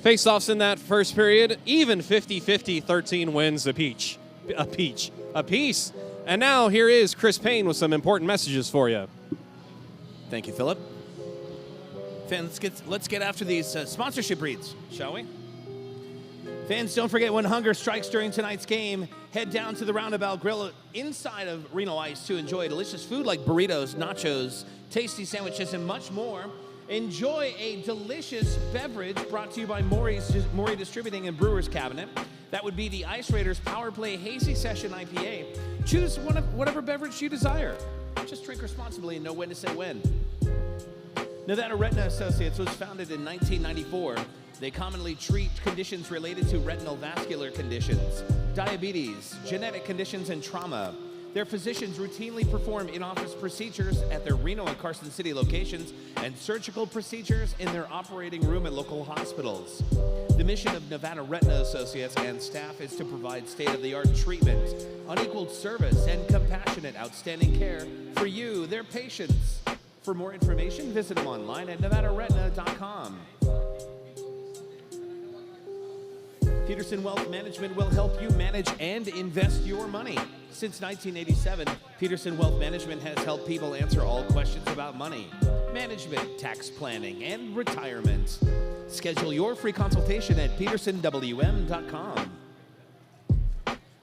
Faceoffs in that first period, even 50-50, 13 wins apiece. And now here is Chris Payne with some important messages for you. Thank you, Philip. Fans, let's get after these sponsorship reads, shall we? Fans, don't forget, when hunger strikes during tonight's game, head down to the Roundabout Grill inside of Reno Ice to enjoy delicious food like burritos, nachos, tasty sandwiches, and much more. Enjoy a delicious beverage brought to you by Maury Distributing and Brewers Cabinet. That would be the Ice Raiders Power Play Hazy Session IPA. Choose whatever beverage you desire. Just drink responsibly and know when to say when. Nevada Retina Associates was founded in 1994. They commonly treat conditions related to retinal vascular conditions, diabetes, genetic conditions, and trauma. Their physicians routinely perform in-office procedures at their Reno and Carson City locations and surgical procedures in their operating room at local hospitals. The mission of Nevada Retina Associates and staff is to provide state-of-the-art treatment, unequaled service, and compassionate, outstanding care for you, their patients. For more information, visit them online at nevadaretina.com. Peterson Wealth Management will help you manage and invest your money. Since 1987, Peterson Wealth Management has helped people answer all questions about money, management, tax planning, and retirement. Schedule your free consultation at petersonwm.com.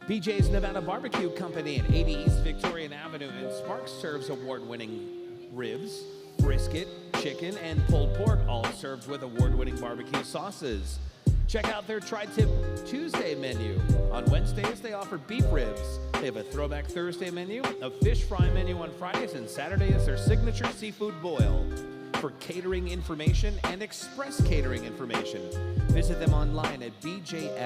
BJ's Nevada Barbecue Company at 80 East Victorian Avenue in Sparks serves award-winning ribs, brisket, chicken, and pulled pork, all served with award-winning barbecue sauces. Check out their Tri-Tip Tuesday menu. On Wednesdays, they offer beef ribs. They have a Throwback Thursday menu, a fish fry menu on Fridays, and Saturday is their signature seafood boil. For catering information and express catering information, visit them online at bjsbbq.com.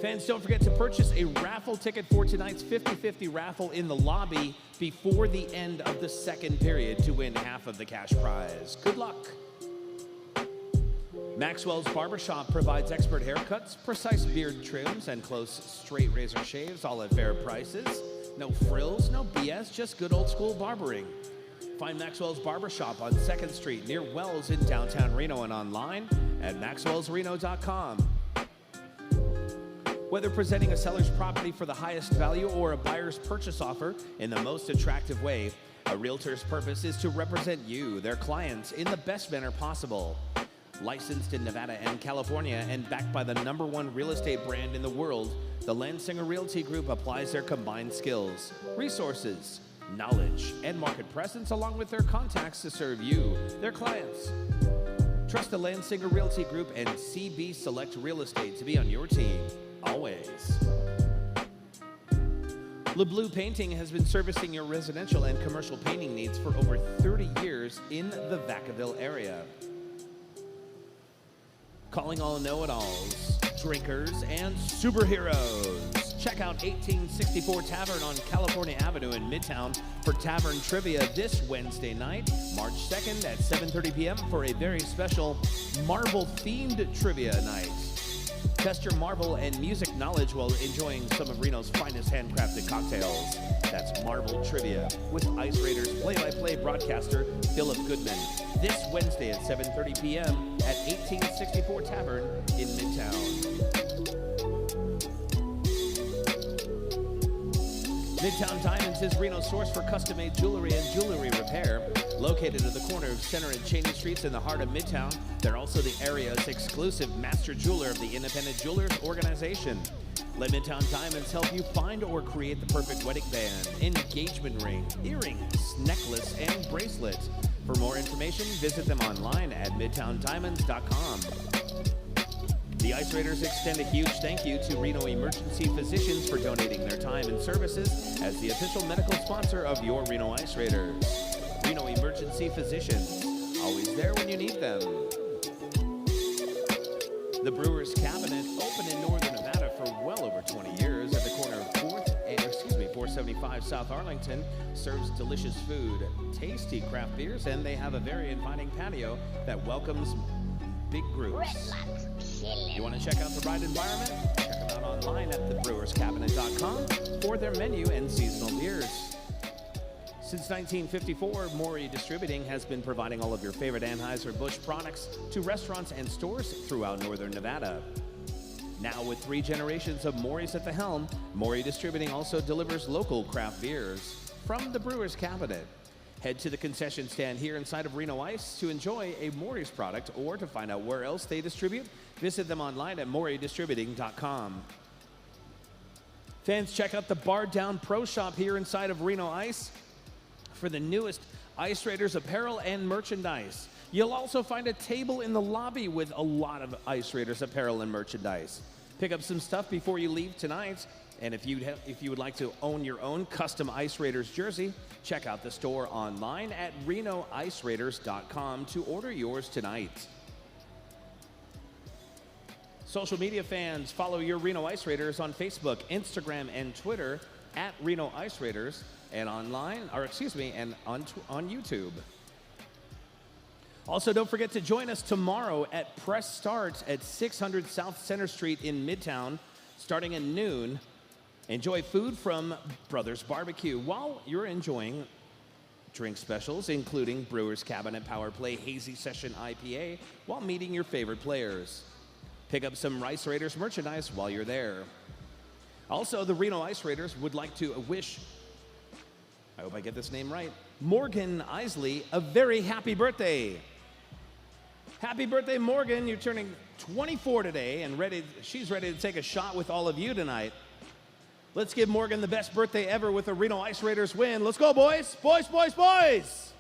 Fans, don't forget to purchase a raffle ticket for tonight's 50-50 raffle in the lobby before the end of the second period to win half of the cash prize. Good luck. Maxwell's Barbershop provides expert haircuts, precise beard trims, and close, straight razor shaves, all at fair prices. No frills, no BS, just good old school barbering. Find Maxwell's Barbershop on 2nd Street near Wells in downtown Reno and online at maxwellsreno.com. Whether presenting a seller's property for the highest value or a buyer's purchase offer in the most attractive way, a realtor's purpose is to represent you, their clients, in the best manner possible. Licensed in Nevada and California and backed by the #1 real estate brand in the world, the Lansinger Realty Group applies their combined skills, resources, knowledge, and market presence along with their contacts to serve you, their clients. Trust the Lansinger Realty Group and CB Select Real Estate to be on your team, always. LeBlue Painting has been servicing your residential and commercial painting needs for over 30 years in the Vacaville area. Calling all know-it-alls, drinkers, and superheroes. Check out 1864 Tavern on California Avenue in Midtown for Tavern Trivia this Wednesday night, March 2nd at 7:30 p.m. for a very special Marvel-themed trivia night. Test your Marvel and music knowledge while enjoying some of Reno's finest handcrafted cocktails. That's Marvel Trivia with Ice Raiders play-by-play broadcaster Philip Goodman. This Wednesday at 7:30 p.m. at 1864 Tavern in Midtown. Midtown Diamonds is Reno's source for custom-made jewelry and jewelry repair. Located at the corner of Center and Cheney Streets in the heart of Midtown, they're also the area's exclusive master jeweler of the Independent Jewelers Organization. Let Midtown Diamonds help you find or create the perfect wedding band, engagement ring, earrings, necklace, and bracelet. For more information, visit them online at midtowndiamonds.com. The Ice Raiders extend a huge thank you to Reno Emergency Physicians for donating their time and services as the official medical sponsor of your Reno Ice Raiders. Reno Emergency Physicians, always there when you need them. The Brewers Cabinet, open in Northern Nevada for well over 20 years at the corner of 475 South Arlington, serves delicious food, tasty craft beers, and they have a very inviting patio that welcomes big groups. You want to check out the right environment? Check them out online at thebrewerscabinet.com for their menu and seasonal beers. Since 1954, Maury Distributing has been providing all of your favorite Anheuser-Busch products to restaurants and stores throughout Northern Nevada. Now with 3 generations of Maury's at the helm, Maury Distributing also delivers local craft beers from the Brewers Cabinet. Head to the concession stand here inside of Reno Ice to enjoy a Maury's product, or to find out where else they distribute, visit them online at maurydistributing.com. Fans, check out the Bar Down Pro Shop here inside of Reno Ice for the newest Ice Raiders apparel and merchandise. You'll also find a table in the lobby with a lot of Ice Raiders apparel and merchandise. Pick up some stuff before you leave tonight. And if you would like to own your own custom Ice Raiders jersey, check out the store online at renoiceraiders.com to order yours tonight. Social media fans, follow your Reno Ice Raiders on Facebook, Instagram, and Twitter at Reno Ice Raiders, and online, and on YouTube. Also, don't forget to join us tomorrow at Press Start at 600 South Center Street in Midtown, starting at noon. Enjoy food from Brothers Barbecue while you're enjoying drink specials, including Brewers Cabinet Power Play Hazy Session IPA, while meeting your favorite players. Pick up some Rice Raiders merchandise while you're there. Also, the Reno Ice Raiders would like to wish, I hope I get this name right, Morgan Isley a very happy birthday. Happy birthday, Morgan. You're turning 24 today, and she's ready to take a shot with all of you tonight. Let's give Morgan the best birthday ever with a Reno Ice Raiders win. Let's go, boys. Boys, boys, boys.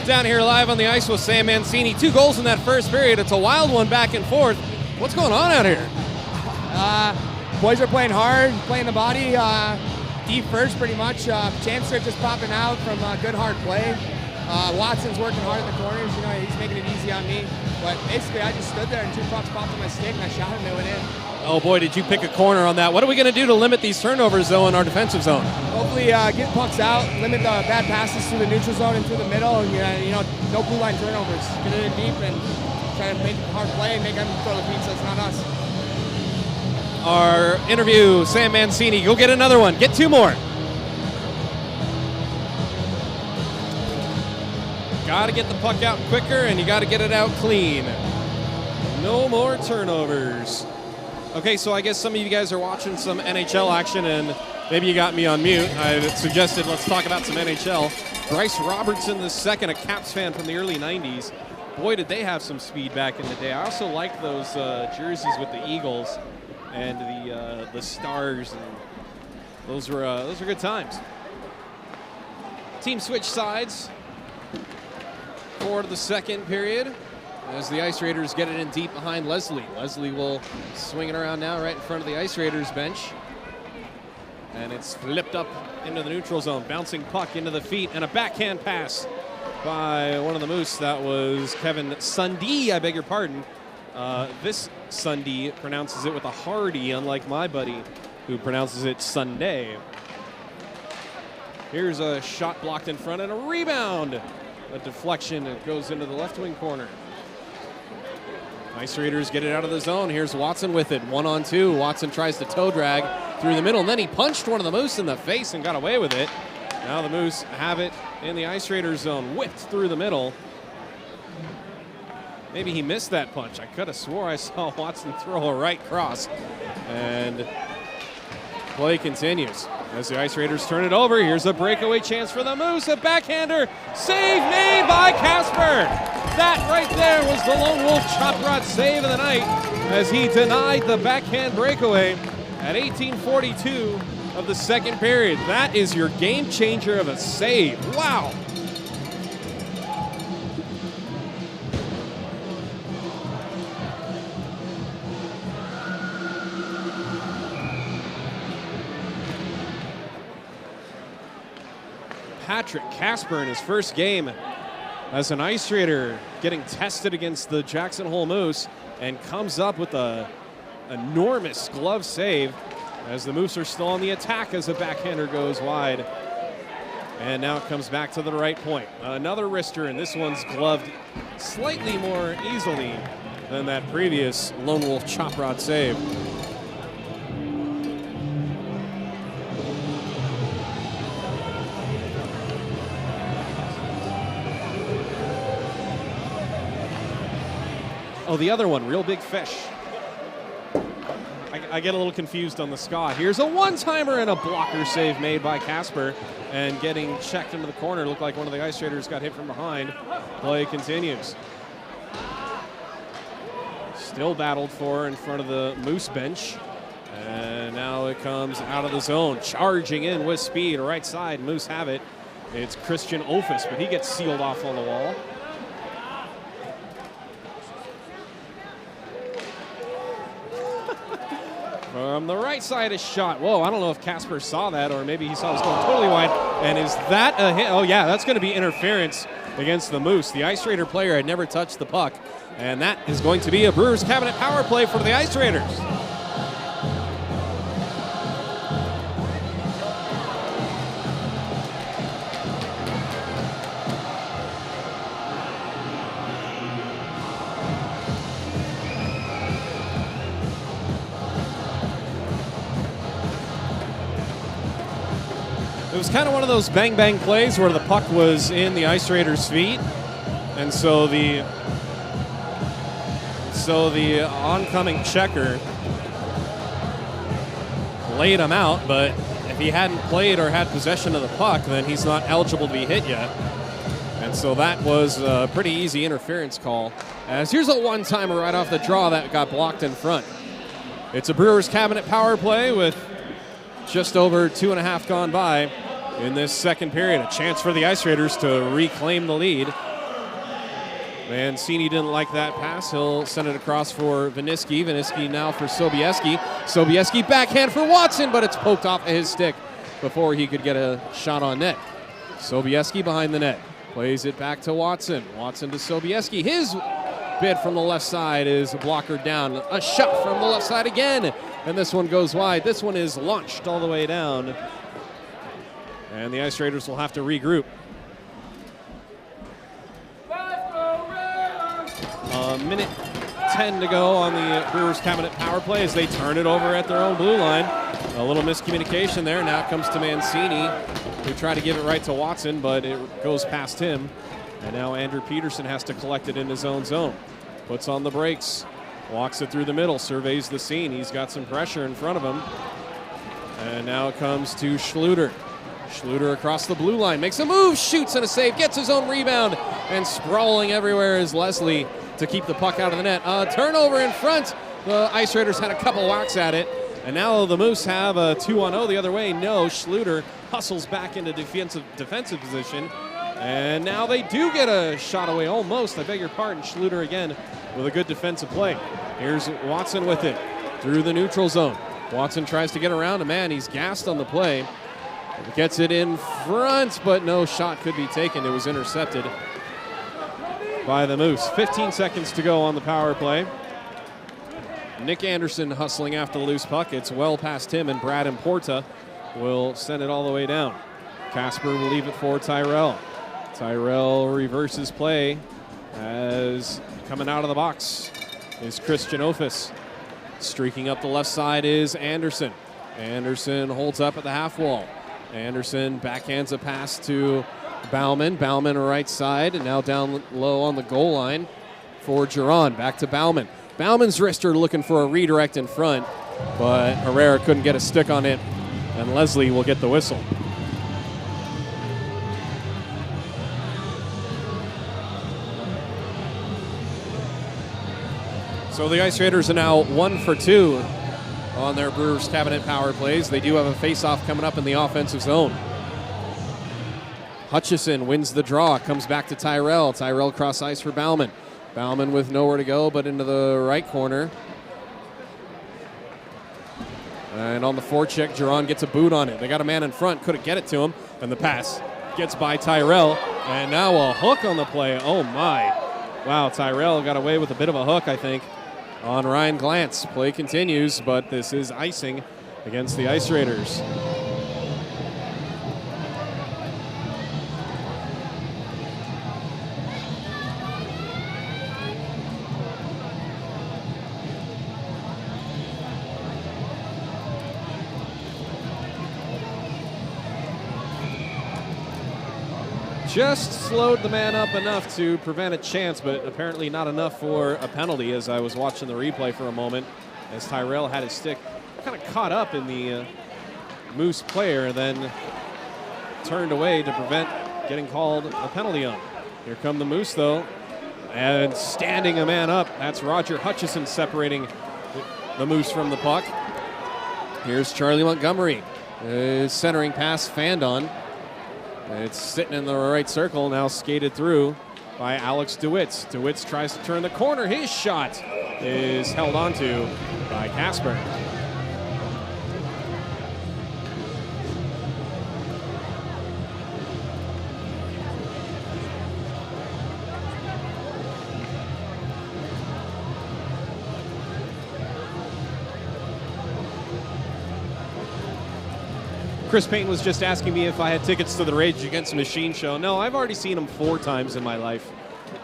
down here live on the ice with Sam Mancini. 2 goals in that first period. It's a wild one back and forth. What's going on out here? Boys are playing hard, playing the body. Deep first, pretty much. Chancellor just popping out from good hard play. Watson's working hard in the corners. You know, he's making it easy on me. But basically, I just stood there and 2 pucks popped on my stick and I shot him and they went in. Oh boy, did you pick a corner on that. What are we going to do to limit these turnovers, though, in our defensive zone? Hopefully get pucks out, limit the bad passes through the neutral zone and through the middle. And, you know, no blue line turnovers. Get it in deep and try to make a hard play and make them throw the pizza. It's not us. Our interview, Sam Mancini. Go get another one. Get 2 more. Got to get the puck out quicker, and you got to get it out clean. No more turnovers. Okay, so I guess some of you guys are watching some NHL action, and maybe you got me on mute. I suggested let's talk about some NHL. Bryce Robertson II, a Caps fan from the early 90s. Boy, did they have some speed back in the day. I also like those jerseys with the Eagles and the stars, and those were good times. Team switch sides for the second period as the Ice Raiders get it in deep behind Leslie. Leslie will swing it around now right in front of the Ice Raiders bench. And it's flipped up into the neutral zone. Bouncing puck into the feet and a backhand pass by one of the Moose. That was Kevin Sundee, I beg your pardon. This Sundee pronounces it with a hard E, unlike my buddy who pronounces it Sunday. Here's a shot blocked in front and a rebound. A deflection that goes into the left wing corner. Ice Raiders get it out of the zone. Here's Watson with it. 1-on-2. Watson tries to toe drag through the middle, and then he punched one of the Moose in the face and got away with it. Now the Moose have it in the Ice Raiders zone. Whipped through the middle. Maybe he missed that punch. I could have swore I saw Watson throw a right cross. And play continues as the Ice Raiders turn it over. Here's a breakaway chance for the Moose. A backhander. Save made by Casper. That right there was the Lone Wolf chop rod save of the night as he denied the backhand breakaway at 18:42 of the second period. That is your game changer of a save. Wow. Patrick Casper in his first game as an Ice Raider getting tested against the Jackson Hole Moose and comes up with a enormous glove save as the Moose are still on the attack as the backhander goes wide. And now it comes back to the right point. Another wrister, and this one's gloved slightly more easily than that previous Lone Wolf chop rod save. Oh, the other one, real big fish. I get a little confused on the Scott. Here's a one-timer and a blocker save made by Casper. And getting checked into the corner. Looked like one of the Ice Raiders got hit from behind. Play continues. Still battled for in front of the Moose bench. And now it comes out of the zone. Charging in with speed. Right side, Moose have it. It's Christian Ophis, but he gets sealed off on the wall. From the right side, a shot. Whoa, I don't know if Casper saw that or maybe he saw it was going totally wide. And is that a hit? Oh, yeah, that's going to be interference against the Moose. The Ice Raider player had never touched the puck. And that is going to be a Brewers Cabinet power play for the Ice Raiders. It was kind of one of those bang-bang plays where the puck was in the Ice Raiders' feet. And so the oncoming checker laid him out, but if he hadn't played or had possession of the puck, then he's not eligible to be hit yet. And so that was a pretty easy interference call. As here's a one-timer right off the draw that got blocked in front. It's a Brewers Cabinet power play with just over 2.5 gone by in this second period. A chance for the Ice Raiders to reclaim the lead. Mancini didn't like that pass. He'll send it across for Viniski. Viniski now for Sobieski. Sobieski backhand for Watson, but it's poked off of his stick before he could get a shot on net. Sobieski behind the net. Plays it back to Watson. Watson to Sobieski. His bid from the left side is blockered down. A shot from the left side again. And this one goes wide. This one is launched all the way down. And the Ice Raiders will have to regroup. A minute 10 to go on the Brewers cabinet power play as they turn it over at their own blue line. A little miscommunication there. Now it comes to Mancini, who tried to give it right to Watson, but it goes past him. And now Andrew Peterson has to collect it in his own zone. Puts on the brakes, walks it through the middle, surveys the scene. He's got some pressure in front of him. And now it comes to Schluter. Schluter across the blue line, makes a move, shoots and a save, gets his own rebound, and sprawling everywhere is Leslie to keep the puck out of the net. Turnover in front. The Ice Raiders had a couple whacks at it, and now the Moose have a 2-on-0 the other way. No, Schluter hustles back into defensive position, and now they do get a shot away almost. I beg your pardon. Schluter again with a good defensive play. Here's Watson with it through the neutral zone. Watson tries to get around a man. He's gassed on the play. Gets it in front, but no shot could be taken. It was intercepted by the Moose. 15 seconds to go on the power play. Nick Anderson hustling after the loose puck. It's well past him, and Brad Importa will send it all the way down. Casper will leave it for Tyrell. Tyrell reverses play as coming out of the box is Christian Ofis. Streaking up the left side is Anderson. Anderson holds up at the half wall. Anderson backhands a pass to Bauman. Bauman right side, and now down low on the goal line for Giron. Back to Bauman. Bauman's wrister looking for a redirect in front, but Herrera couldn't get a stick on it, and Leslie will get the whistle. So the Ice Raiders are now 1 for 2 on their Brewers cabinet power plays. They do have a face-off coming up in the offensive zone. Hutchison wins the draw, comes back to Tyrell. Tyrell cross ice for Bauman. Bauman with nowhere to go but into the right corner. And on the forecheck, Giron gets a boot on it. They got a man in front, couldn't get it to him, and the pass gets by Tyrell. And now a hook on the play. Oh my. Wow, Tyrell got away with a bit of a hook, I think, on Ryan Glantz. Play continues, but this is icing against the Ice Raiders. Just slowed the man up enough to prevent a chance, but apparently not enough for a penalty, as I was watching the replay for a moment, as Tyrell had his stick kind of caught up in the Moose player, then turned away to prevent getting called a penalty on. Here come the Moose, though, and standing a man up. That's Roger Hutchison separating the Moose from the puck. Here's Charlie Montgomery. His centering pass fanned on. It's sitting in the right circle, now skated through by Alex DeWitz. DeWitz tries to turn the corner. His shot is held onto by Casper. Chris Payne was just asking me if I had tickets to the Rage Against the Machine show. No, I've already seen him 4 times in my life.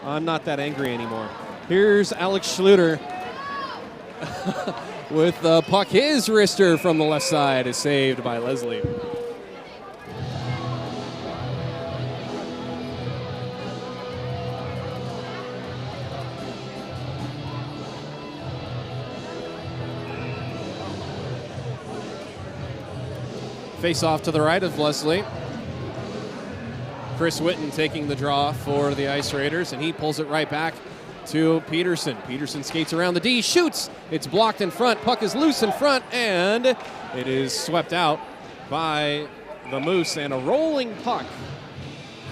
I'm not that angry anymore. Here's Alex Schluter with the puck. His wrister from the left side is saved by Leslie. Face off to the right of Leslie. Chris Witten taking the draw for the Ice Raiders, and he pulls it right back to Peterson. Peterson skates around the D, shoots. It's blocked in front. Puck is loose in front, and it is swept out by the Moose, and a rolling puck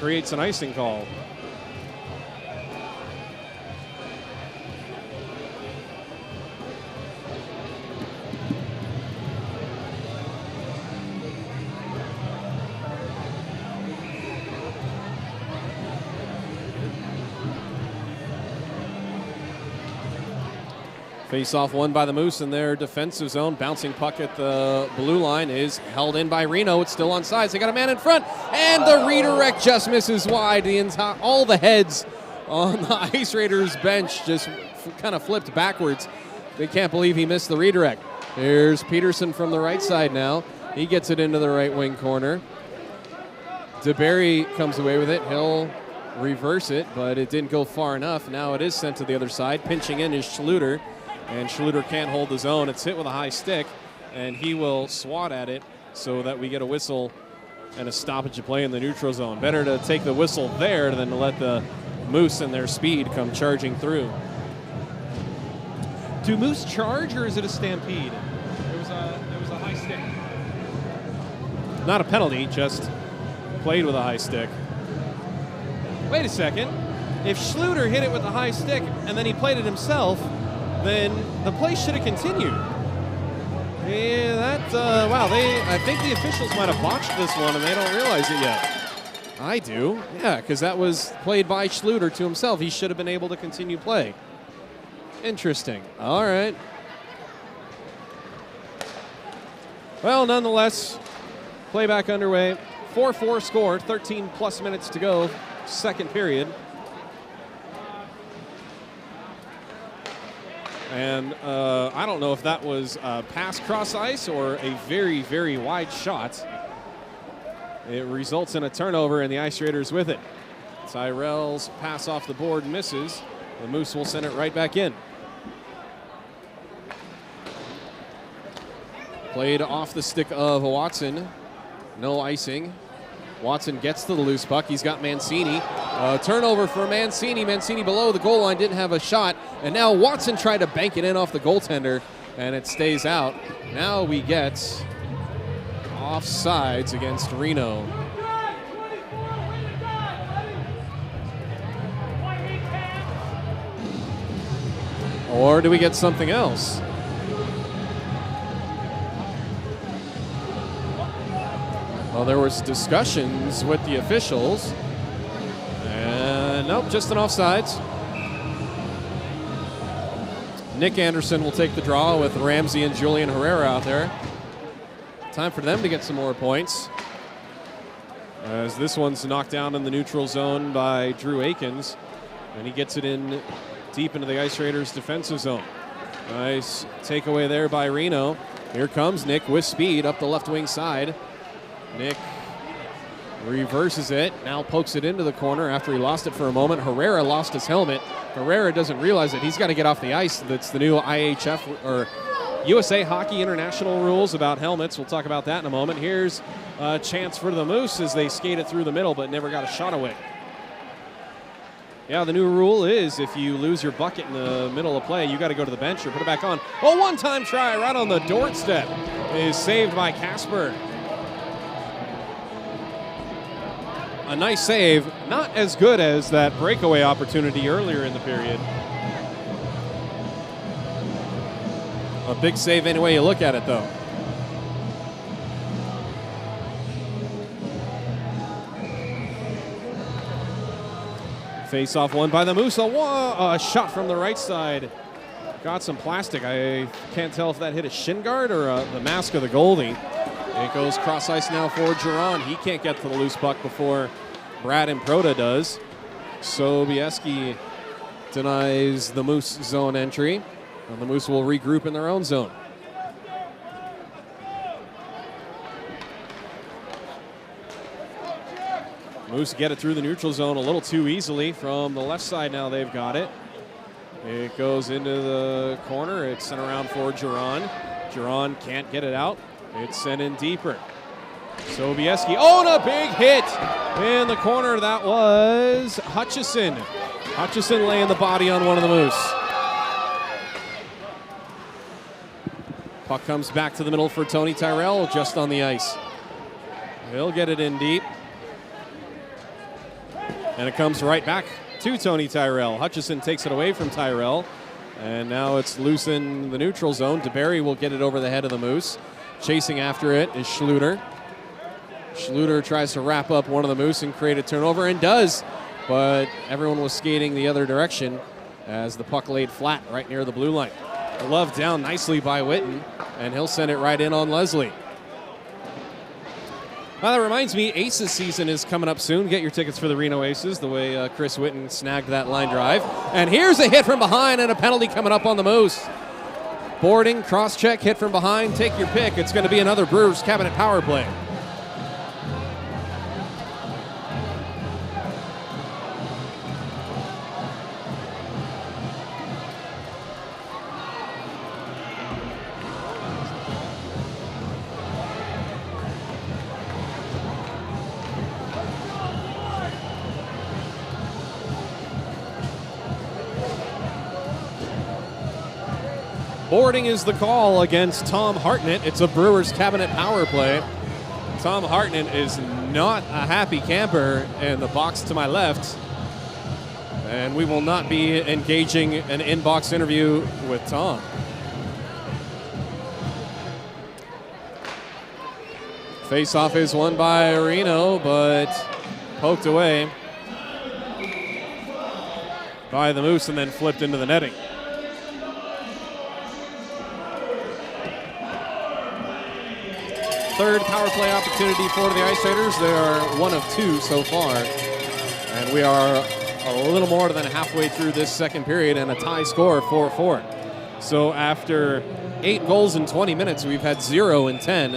creates an icing call. Face-off won by the Moose in their defensive zone. Bouncing puck at the blue line is held in by Reno. It's still on sides. They got a man in front, and the redirect just misses wide. All the heads on the Ice Raiders bench just kind of flipped backwards. They can't believe he missed the redirect. Here's Peterson from the right side now. He gets it into the right wing corner. DeBerry comes away with it. He'll reverse it, but it didn't go far enough. Now it is sent to the other side. Pinching in is Schluter, and Schluter can't hold the zone. It's hit with a high stick, and he will swat at it so that we get a whistle and a stoppage of play in the neutral zone. Better to take the whistle there than to let the Moose and their speed come charging through. Do Moose charge, or is it a stampede? There was a high stick. Not a penalty, just played with a high stick. Wait a second. If Schluter hit it with a high stick and then he played it himself, then the play should have continued. Yeah, wow, I think the officials might have botched this one and they don't realize it yet. I do, yeah, because that was played by Schluter to himself. He should have been able to continue play. Interesting. All right. Well, nonetheless, playback underway. 4-4 score, 13-plus minutes to go, second period. And I don't know if that was a pass cross ice or a very, very wide shot. It results in a turnover, and the Ice Raiders with it. Tyrell's pass off the board misses. The Moose will send it right back in. Played off the stick of Watson. No icing. Watson gets to the loose puck. He's got Mancini. Turnover for Mancini. Mancini below the goal line didn't have a shot. And now Watson tried to bank it in off the goaltender, and it stays out. Now we get offsides against Reno. Or do we get something else? Well, there was discussions with the officials. And nope, just an offsides. Nick Anderson will take the draw with Ramsey and Julian Herrera out there. Time for them to get some more points, as this one's knocked down in the neutral zone by Drew Akins, and he gets it in deep into the Ice Raiders defensive zone. Nice takeaway there by Reno. Here comes Nick with speed up the left wing side. Nick reverses it, now pokes it into the corner after he lost it for a moment. Herrera lost his helmet. Herrera doesn't realize it. He's got to get off the ice. That's the new IHF or USA Hockey International rules about helmets. We'll talk about that in a moment. Here's a chance for the Moose as they skate it through the middle, but never got a shot away. Yeah, the new rule is if you lose your bucket in the middle of play, you got to go to the bench or put it back on. Oh, one-time try right on the doorstep is saved by Casper. A nice save, not as good as that breakaway opportunity earlier in the period. A big save any way you look at it, though. Face-off won by the Moose. A shot from the right side. Got some plastic. I can't tell if that hit a shin guard or the mask of the goalie. It goes cross ice now for Giron. He can't get to the loose puck before Brad Improda does. Sobieski denies the Moose zone entry, and the Moose will regroup in their own zone. Moose get it through the neutral zone a little too easily from the left side. Now they've got it. It goes into the corner. It's sent around for Giron. Giron can't get it out. It's sent in deeper. Sobieski, and a big hit in the corner. That was Hutchison. Hutchison laying the body on one of the Moose. Puck comes back to the middle for Tony Tyrell, just on the ice. He'll get it in deep. And it comes right back to Tony Tyrell. Hutchison takes it away from Tyrell. And now it's loose in the neutral zone. DeBerry will get it over the head of the Moose. Chasing after it is Schluter. Schluter tries to wrap up one of the Moose and create a turnover, and does. But everyone was skating the other direction as the puck laid flat right near the blue line. Glove down nicely by Witten, and he'll send it right in on Leslie. Well, that reminds me, Aces season is coming up soon. Get your tickets for the Reno Aces, the way Chris Witten snagged that line drive. And here's a hit from behind and a penalty coming up on the Moose. Boarding, cross-check, hit from behind, take your pick. It's going to be another Brewers Cabinet power play. Boarding is the call against Tom Hartnett. It's a Brewers Cabinet power play. Tom Hartnett is not a happy camper in the box to my left. And we will not be engaging an in-box interview with Tom. Face-off is won by Reno, but poked away by the Moose and then flipped into the netting. Third power play opportunity for the Ice Raiders. They are 1 of 2 so far. And we are a little more than halfway through this second period and a tie score, 4-4. So after 8 goals in 20 minutes, we've had 0 in 10.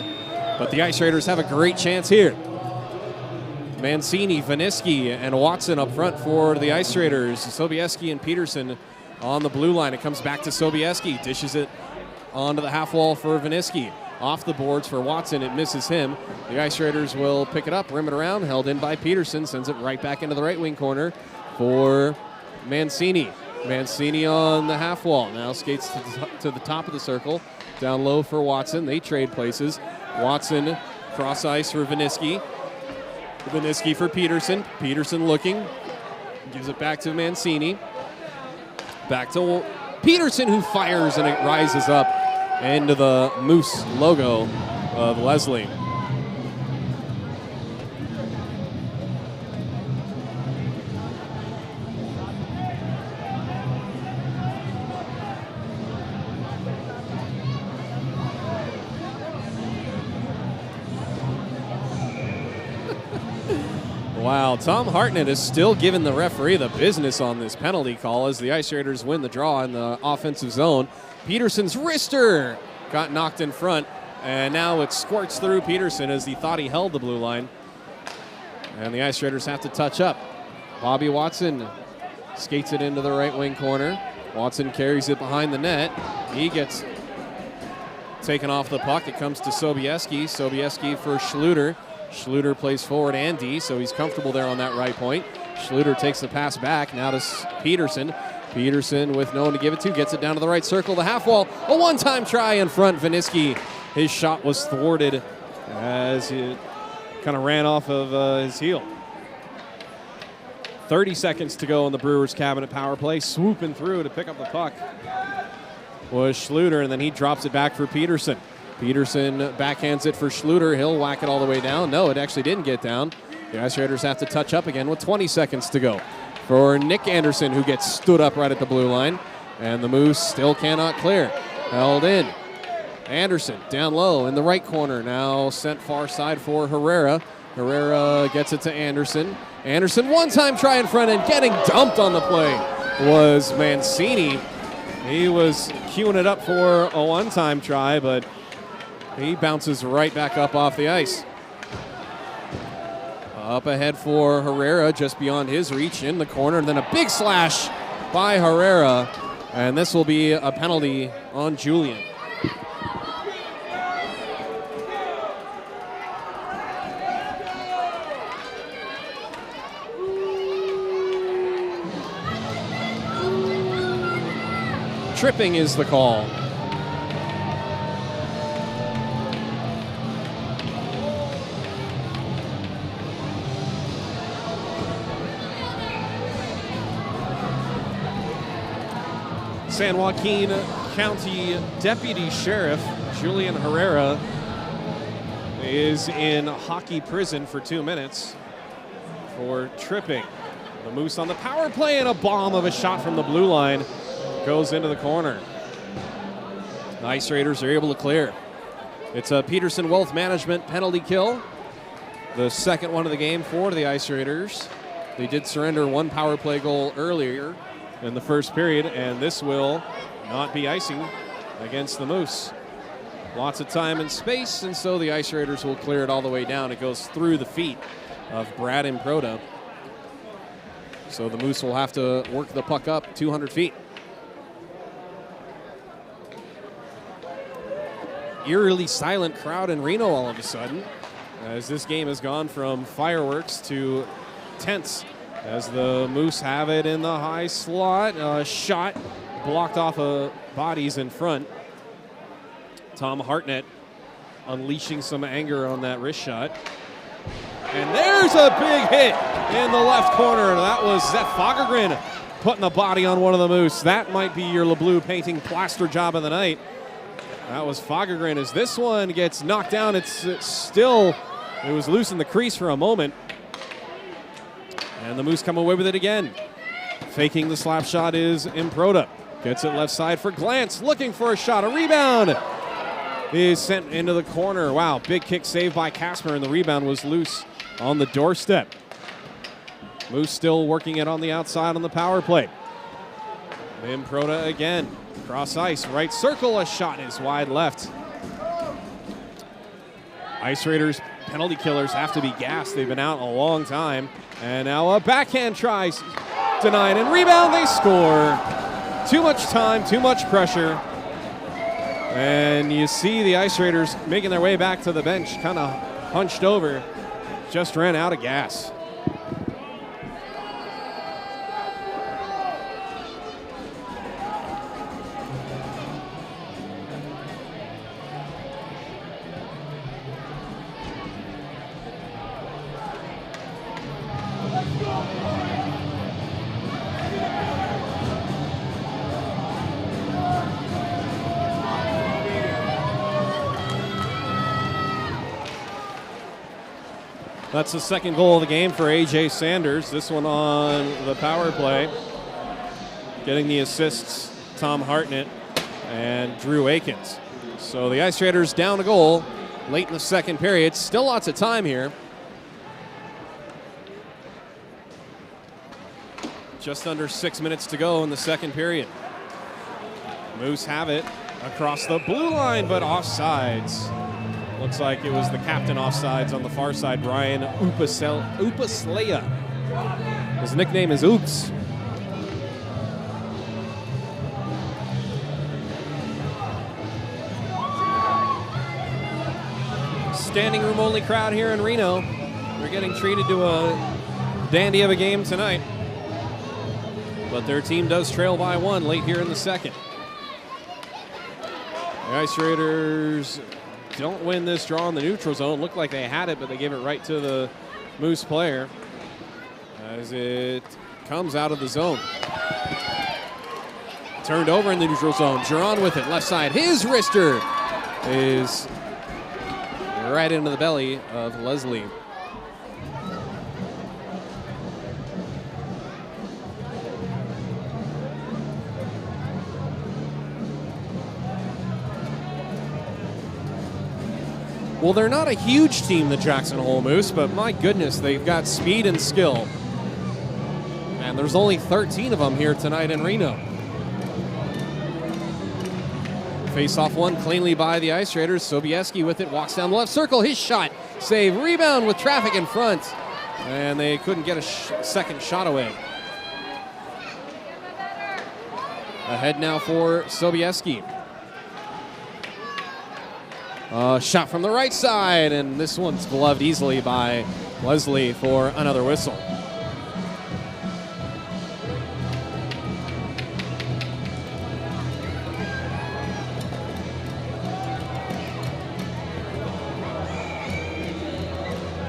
But the Ice Raiders have a great chance here. Mancini, Vaniski, and Watson up front for the Ice Raiders. Sobieski and Peterson on the blue line. It comes back to Sobieski. Dishes it onto the half wall for Vaniski. Off the boards for Watson, it misses him. The Ice Raiders will pick it up, rim it around, held in by Peterson, sends it right back into the right wing corner for Mancini. Mancini on the half wall, now skates to the top of the circle, down low for Watson. They trade places. Watson cross ice for Vaniski. Vaniski for Peterson. Peterson looking, gives it back to Mancini. Back to Peterson, who fires, and it rises up into the Moose logo of Leslie. Wow, Tom Hartnett is still giving the referee the business on this penalty call as the Ice Raiders win the draw in the offensive zone. Peterson's wrister got knocked in front, and now it squirts through Peterson as he thought he held the blue line. And the Ice Raiders have to touch up. Bobby Watson skates it into the right wing corner. Watson carries it behind the net. He gets taken off the puck. It comes to Sobieski. Sobieski for Schluter. Schluter plays forward and D, so he's comfortable there on that right point. Schluter takes the pass back, now to Peterson. Peterson with no one to give it to, gets it down to the right circle, the half wall. A one-time try in front. Vaniski, his shot was thwarted as it kind of ran off of his heel. 30 seconds to go on the Brewers Cabinet power play. Swooping through to pick up the puck was Schluter, and then he drops it back for Peterson. Peterson backhands it for Schluter. He'll whack it all the way down. No, it actually didn't get down. The Ice Raiders have to touch up again with 20 seconds to go for Nick Anderson, who gets stood up right at the blue line. And the Moose still cannot clear. Held in. Anderson down low in the right corner. Now sent far side for Herrera. Herrera gets it to Anderson. Anderson one-time try in front, and getting dumped on the play was Mancini. He was queuing it up for a one-time try, but he bounces right back up off the ice. Up ahead for Herrera, just beyond his reach in the corner, and then a big slash by Herrera, and this will be a penalty on Julian. Tripping is the call. San Joaquin County Deputy Sheriff Julian Herrera is in hockey prison for 2 minutes for tripping. The Moose on the power play, and a bomb of a shot from the blue line goes into the corner. Ice Raiders are able to clear. It's a Peterson Wealth Management penalty kill. The second one of the game for the Ice Raiders. They did surrender one power play goal earlier in the first period, and this will not be icing against the Moose. Lots of time and space, and so the Ice Raiders will clear it all the way down. It goes through the feet of Brad Improda. So the Moose will have to work the puck up 200 feet. Eerily silent crowd in Reno all of a sudden, as this game has gone from fireworks to tense, as the Moose have it in the high slot. A shot blocked off of bodies in front. Tom Hartnett unleashing some anger on that wrist shot. And there's a big hit in the left corner. That was Zeph Fagergren putting a body on one of the Moose. That might be your LeBlue painting plaster job of the night. That was Fagergren. As this one gets knocked down, it was loose in the crease for a moment. And the Moose come away with it again. Faking the slap shot is Improda. Gets it left side for Glance, looking for a shot. A rebound is sent into the corner. Wow, big kick saved by Casper, and the rebound was loose on the doorstep. Moose still working it on the outside on the power play. Improda again. Cross ice, right circle, a shot is wide left. Ice Raiders penalty killers have to be gassed. They've been out a long time. And now a backhand try denied, and rebound, they score. Too much time, too much pressure. And you see the Ice Raiders making their way back to the bench, kind of hunched over, just ran out of gas. That's the second goal of the game for A.J. Sanders. This one on the power play. Getting the assists, Tom Hartnett and Drew Akins. So the Ice Raiders down a goal late in the second period. Still lots of time here. Just under 6 minutes to go in the second period. Moose have it across the blue line, but offsides. Looks like it was the captain offsides on the far side, Brian Upaslea. His nickname is Oops. Standing room only crowd here in Reno. They're getting treated to a dandy of a game tonight. But their team does trail by one late here in the second. The Ice Raiders don't win this draw in the neutral zone. Looked like they had it, but they gave it right to the Moose player as it comes out of the zone. Turned over in the neutral zone. Giron with it, left side. His wrister is right into the belly of Leslie. Well, they're not a huge team, the Jackson Hole Moose, but my goodness, they've got speed and skill. And there's only 13 of them here tonight in Reno. Face-off one cleanly by the Ice Raiders. Sobieski with it, walks down the left circle. His shot, save, rebound with traffic in front. And they couldn't get a second shot away. Ahead now for Sobieski. Shot from the right side, and this one's gloved easily by Leslie for another whistle.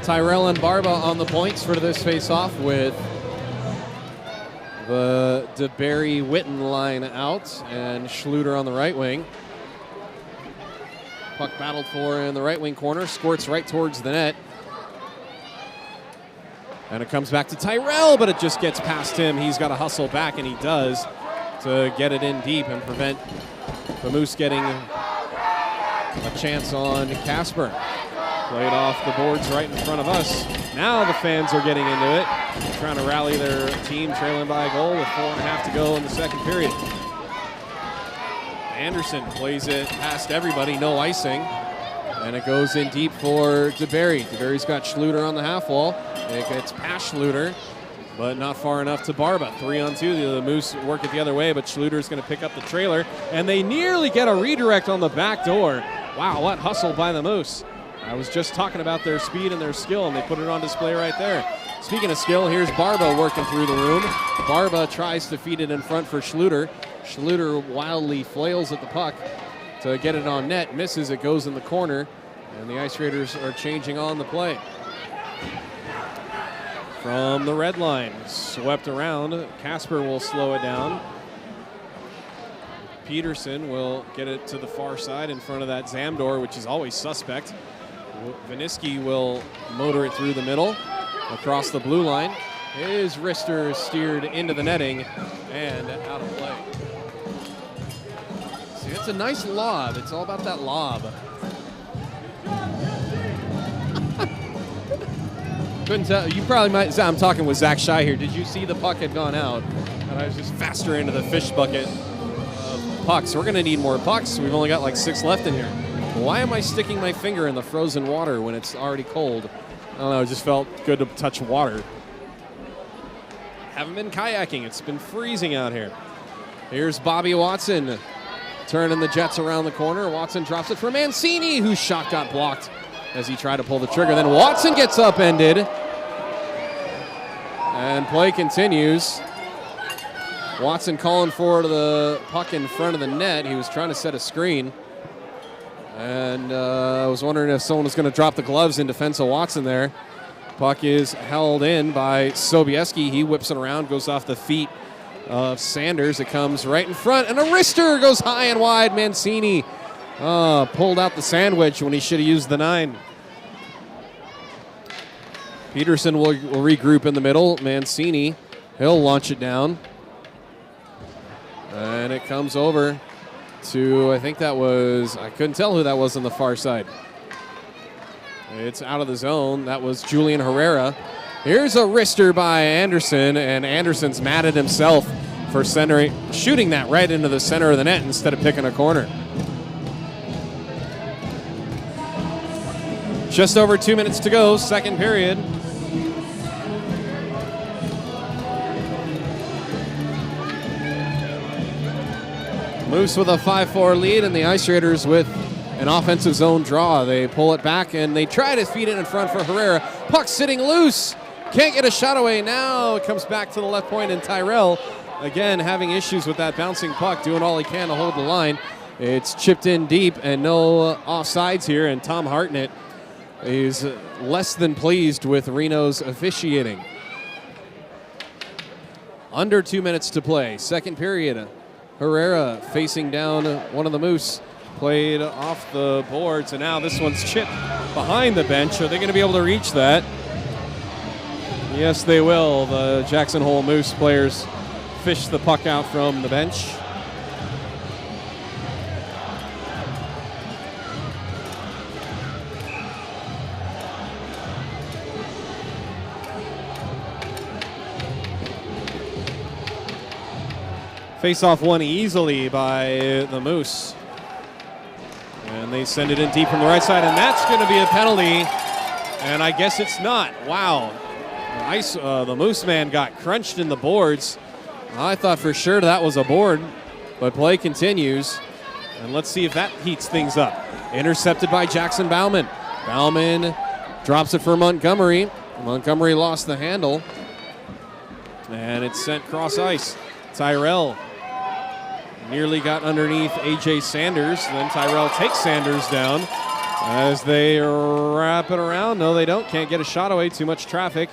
Tyrell and Barba on the points for this face-off with the DeBerry-Witten line out and Schluter on the right wing. Puck battled for in the right wing corner, squirts right towards the net. And it comes back to Tyrell, but it just gets past him. He's got to hustle back, and he does, to get it in deep and prevent the Moose getting A chance on Casper. Played off the boards right in front of us. Now the fans are getting into it, trying to rally their team, trailing by a goal with 4.5 to go in the second period. Anderson plays it past everybody, no icing. And it goes in deep for DeBerry. DeBerry's got Schluter on the half wall. It gets past Schluter, but not far enough to Barba. 3-on-2. The Moose work it the other way, but Schluter's going to pick up the trailer. And they nearly get a redirect on the back door. Wow, what hustle by the Moose. I was just talking about their speed and their skill, and they put it on display right there. Speaking of skill, here's Barba working through the room. Barba tries to feed it in front for Schluter. Schluter wildly flails at the puck to get it on net. Misses, it goes in the corner, and the Ice Raiders are changing on the play. From the red line, swept around. Casper will slow it down. Peterson will get it to the far side in front of that Zamdor, which is always suspect. Viniski will motor it through the middle, across the blue line. His wrister steered into the netting and out of play. See, it's a nice lob. It's all about that lob. Couldn't tell. You probably might. I'm talking with Zach Shy here. Did you see the puck had gone out? And I was just faster into the fish bucket of pucks. We're going to need more pucks. We've only got like 6 left in here. Why am I sticking my finger in the frozen water when it's already cold? I don't know, it just felt good to touch water. Haven't been kayaking, it's been freezing out here. Here's Bobby Watson turning the Jets around the corner. Watson drops it for Mancini, whose shot got blocked as he tried to pull the trigger. Then Watson gets upended. And play continues. Watson calling for the puck in front of the net. He was trying to set a screen. And I was wondering if someone was going to drop the gloves in defense of Watson there. Puck is held in by Sobieski. He whips it around, goes off the feet of Sanders. It comes right in front, and a wrister goes high and wide. Mancini pulled out the sandwich when he should have used the 9. Peterson will regroup in the middle. Mancini, he'll launch it down. And it comes over to, I think that was, I couldn't tell who that was on the far side. It's out of the zone. That was Julian Herrera. Here's a wrister by Anderson, and Anderson's mad at himself for shooting that right into the center of the net instead of picking a corner. Just over 2 minutes to go, second period. Moose with a 5-4 lead, and the Ice Raiders with an offensive zone draw. They pull it back, and they try to feed it in front for Herrera. Puck sitting loose. Can't get a shot away now. It comes back to the left point, and Tyrell, again, having issues with that bouncing puck, doing all he can to hold the line. It's chipped in deep, and no offsides here, and Tom Hartnett is less than pleased with Reno's officiating. Under 2 minutes to play. Second period. Herrera facing down one of the Moose. Played off the boards, and now this one's chipped behind the bench. Are they going to be able to reach that? Yes, they will. The Jackson Hole Moose players fish the puck out from the bench. Face-off won easily by the Moose. And they send it in deep from the right side, and that's going to be a penalty. And I guess it's not. Wow. The Moose man got crunched in the boards. I thought for sure that was a board, but play continues. And let's see if that heats things up. Intercepted by Jackson Bauman. Bauman drops it for Montgomery. Montgomery lost the handle. And it's sent cross ice. Tyrell nearly got underneath A.J. Sanders. Then Tyrell takes Sanders down as they wrap it around. No, they don't. Can't get a shot away. Too much traffic.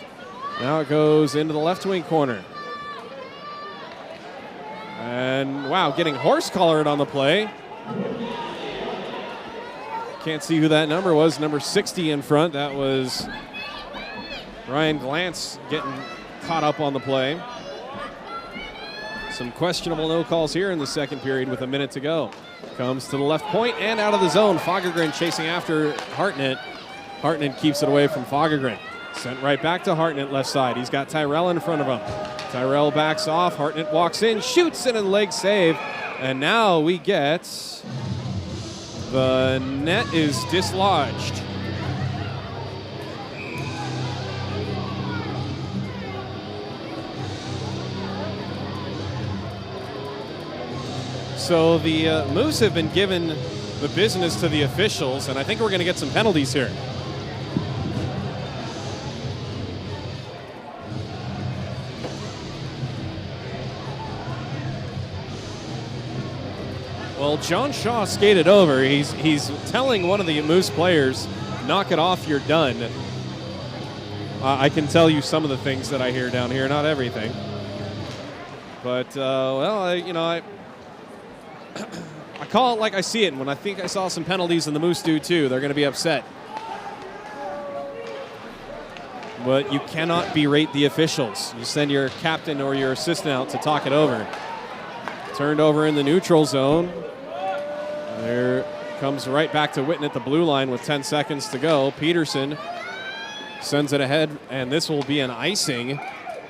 Now it goes into the left wing corner. And, wow, getting horse-collared on the play. Can't see who that number was. Number 60 in front. That was Ryan Glantz getting caught up on the play. Some questionable no calls here in the second period with a minute to go. Comes to the left point and out of the zone. Fagergren chasing after Hartnett. Hartnett keeps it away from Fagergren. Sent right back to Hartnett left side. He's got Tyrell in front of him. Tyrell backs off. Hartnett walks in, shoots it, and leg save. And now we get the net is dislodged. So the Moose have been given the business to the officials, and I think we're going to get some penalties here. Well, John Shaw skated over. He's telling one of the Moose players, knock it off, you're done. I can tell you some of the things that I hear down here, not everything. But, I call it like I see it, and when I think I saw some penalties and the Moose do too, they're going to be upset. But you cannot berate the officials. You send your captain or your assistant out to talk it over. Turned over in the neutral zone. There comes right back to Witten at the blue line with 10 seconds to go. Peterson sends it ahead, and this will be an icing.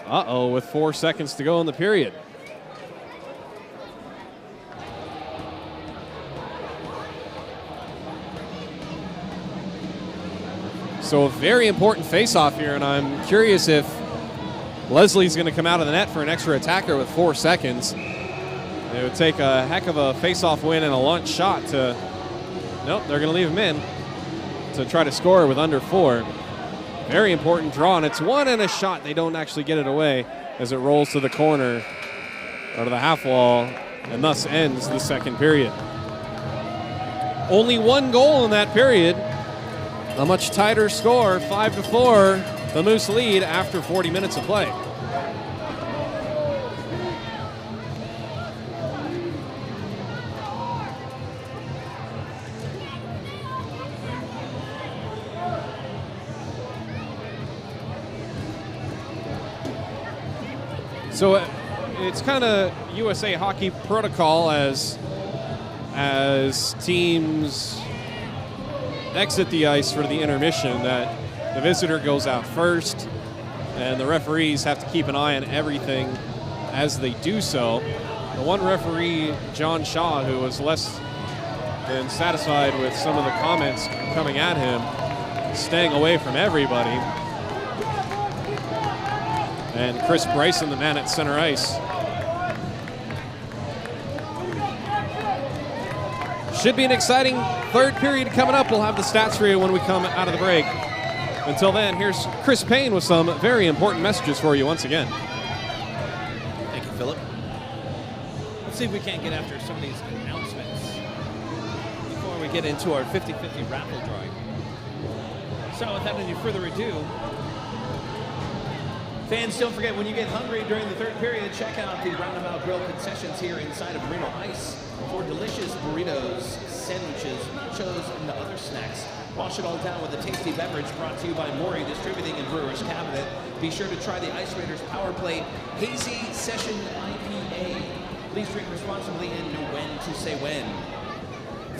With 4 seconds to go in the period. So a very important face-off here, and I'm curious if Leslie's going to come out of the net for an extra attacker with 4 seconds. It would take a heck of a face-off win and a launch shot to... Nope, they're going to leave him in to try to score with under 4. Very important draw, and it's one and a shot. They don't actually get it away as it rolls to the corner or to the half wall, and thus ends the second period. Only one goal in that period. A much tighter score, 5-4. The Moose lead after 40 minutes of play. So it's kind of USA hockey protocol as teams exit the ice for the intermission that the visitor goes out first, and the referees have to keep an eye on everything as they do so. The one referee, John Shaw, who was less than satisfied with some of the comments coming at him, staying away from everybody. And Chris Bryson, the man at center ice. Should be an exciting third period coming up. We'll have the stats for you when we come out of the break. Until then, here's Chris Payne with some very important messages for you once again. Thank you, Philip. Let's see if we can't get after some of these announcements before we get into our 50-50 raffle drawing. So without any further ado, fans, don't forget, when you get hungry during the third period, check out the Roundabout Grill concessions here inside of Reno Ice for delicious burritos, sandwiches, nachos, and other snacks. Wash it all down with a tasty beverage brought to you by Maury Distributing and Brewers Cabinet. Be sure to try the Ice Raiders Power Play Hazy Session IPA. Please drink responsibly and know when to say when.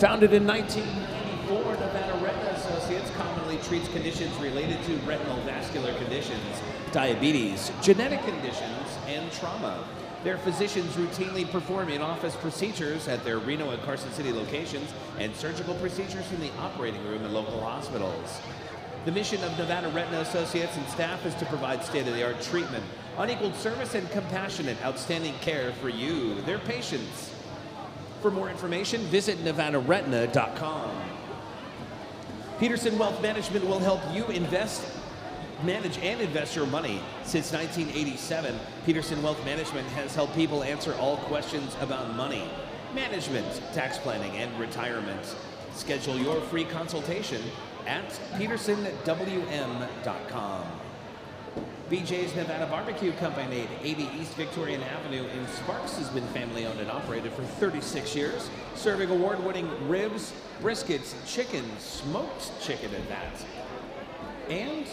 Founded in 1994, Nevada Retina Associates commonly treats conditions related to retinal vascular conditions, diabetes, genetic conditions, and trauma. Their physicians routinely perform in-office procedures at their Reno and Carson City locations and surgical procedures in the operating room in local hospitals. The mission of Nevada Retina Associates and staff is to provide state-of-the-art treatment, unequaled service, and compassionate, outstanding care for you, their patients. For more information, visit nevadaretina.com. Peterson Wealth Management will help you manage and invest your money. Since 1987, Peterson Wealth Management has helped people answer all questions about money, management, tax planning, and retirement. Schedule your free consultation at petersonwm.com. BJ's Nevada Barbecue Company at 80 East Victorian Avenue in Sparks has been family owned and operated for 36 years, serving award-winning ribs, briskets, chicken, smoked chicken at that, and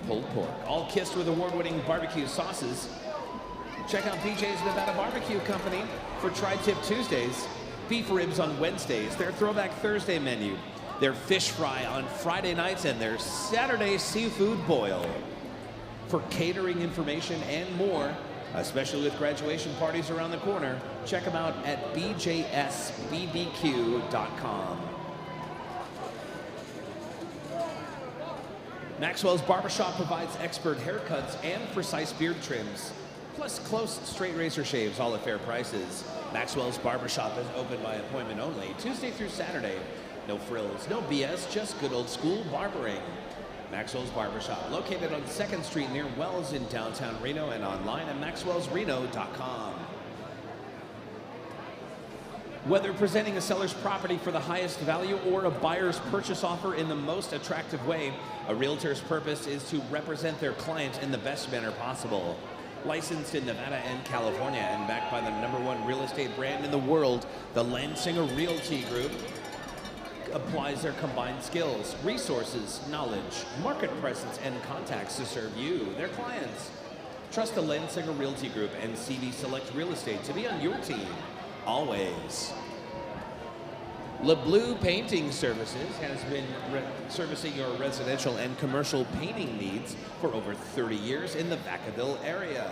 pulled pork, all kissed with award-winning barbecue sauces. Check out BJ's Nevada Barbecue Company for Tri-Tip Tuesdays beef ribs on Wednesdays, their Throwback Thursday menu, their fish fry on Friday nights, and their Saturday seafood boil. For catering information and more, especially with graduation parties around the corner, check them out at bjsbbq.com. Maxwell's Barbershop provides expert haircuts and precise beard trims, plus close straight razor shaves, all at fair prices. Maxwell's Barbershop is open by appointment only, Tuesday through Saturday. No frills, no BS, just good old school barbering. Maxwell's Barbershop, located on 2nd Street near Wells in downtown Reno, and online at maxwellsreno.com. Whether presenting a seller's property for the highest value or a buyer's purchase offer in the most attractive way, a realtor's purpose is to represent their client in the best manner possible. Licensed in Nevada and California and backed by the #1 real estate brand in the world, the Lansinger Realty Group applies their combined skills, resources, knowledge, market presence, and contacts to serve you, their clients. Trust the Lansinger Realty Group and CV Select Real Estate to be on your team, always. LeBlue Painting Services has been servicing your residential and commercial painting needs for over 30 years in the Vacaville area.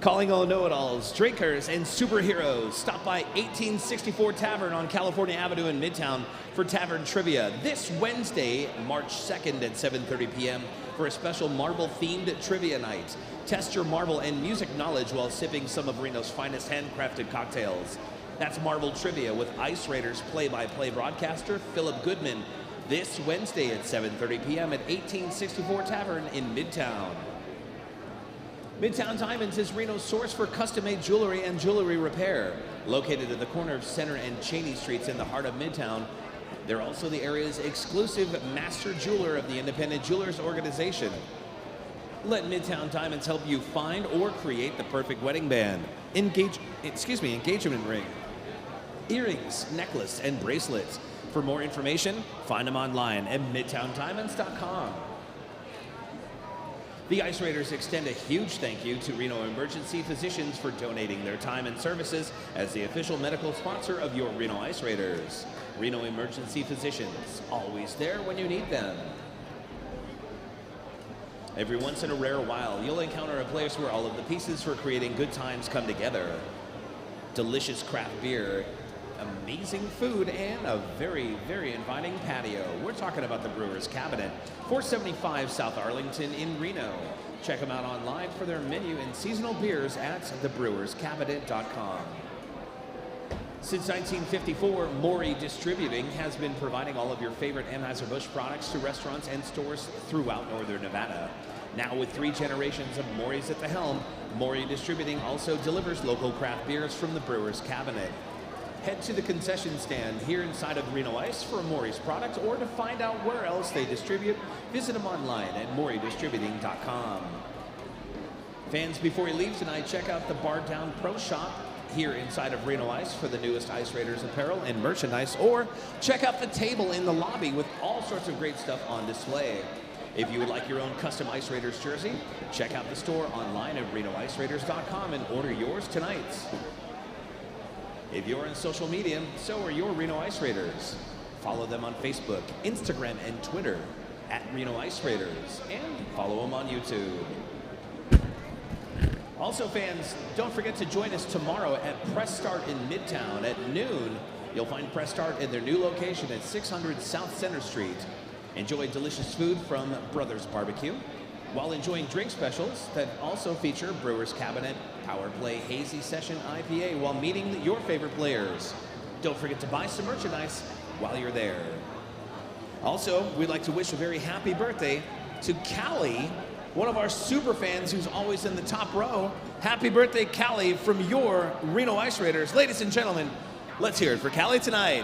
Calling all know-it-alls, drinkers, and superheroes, stop by 1864 Tavern on California Avenue in Midtown for Tavern Trivia this Wednesday, March 2nd at 7:30 p.m. for a special Marvel-themed trivia night. Test your Marvel and music knowledge while sipping some of Reno's finest handcrafted cocktails. That's Marvel Trivia with Ice Raiders play-by-play broadcaster Philip Goodman this Wednesday at 7:30 p.m. at 1864 Tavern in Midtown. Midtown Diamonds is Reno's source for custom-made jewelry and jewelry repair. Located at the corner of Center and Cheney Streets in the heart of Midtown, they're also the area's exclusive master jeweler of the Independent Jewelers Organization. Let Midtown Diamonds help you find or create the perfect wedding band, engagement ring, earrings, necklace, and bracelets. For more information, find them online at midtowndiamonds.com. The Ice Raiders extend a huge thank you to Reno Emergency Physicians for donating their time and services as the official medical sponsor of your Reno Ice Raiders. Reno Emergency Physicians, always there when you need them. Every once in a rare while, you'll encounter a place where all of the pieces for creating good times come together. Delicious craft beer, amazing food, and a very, very inviting patio. We're talking about the Brewers Cabinet, 475 South Arlington in Reno. Check them out online for their menu and seasonal beers at thebrewerscabinet.com. Since 1954, Maury Distributing has been providing all of your favorite Anheuser-Busch products to restaurants and stores throughout northern Nevada. Now with 3 generations of Maury's at the helm, Maury Distributing also delivers local craft beers from the Brewers Cabinet. Head to the concession stand here inside of Reno Ice for a Maury's product, or to find out where else they distribute, visit them online at maurydistributing.com. Fans, before you leave tonight, check out the Bar Down Pro Shop here inside of Reno Ice for the newest Ice Raiders apparel and merchandise, or check out the table in the lobby with all sorts of great stuff on display. If you would like your own custom Ice Raiders jersey, check out the store online at renoiceraiders.com and order yours tonight. If you're on social media, so are your Reno Ice Raiders. Follow them on Facebook, Instagram, and Twitter at Reno Ice Raiders, and follow them on YouTube. Also, fans, don't forget to join us tomorrow at Press Start in Midtown at noon. You'll find Press Start in their new location at 600 South Center Street. Enjoy delicious food from Brothers Barbecue, while enjoying drink specials that also feature Brewers Cabinet, Power Play Hazy Session IPA while meeting your favorite players. Don't forget to buy some merchandise while you're there. Also, we'd like to wish a very happy birthday to Callie, one of our super fans who's always in the top row. Happy birthday, Callie, from your Reno Ice Raiders. Ladies and gentlemen, let's hear it for Callie tonight.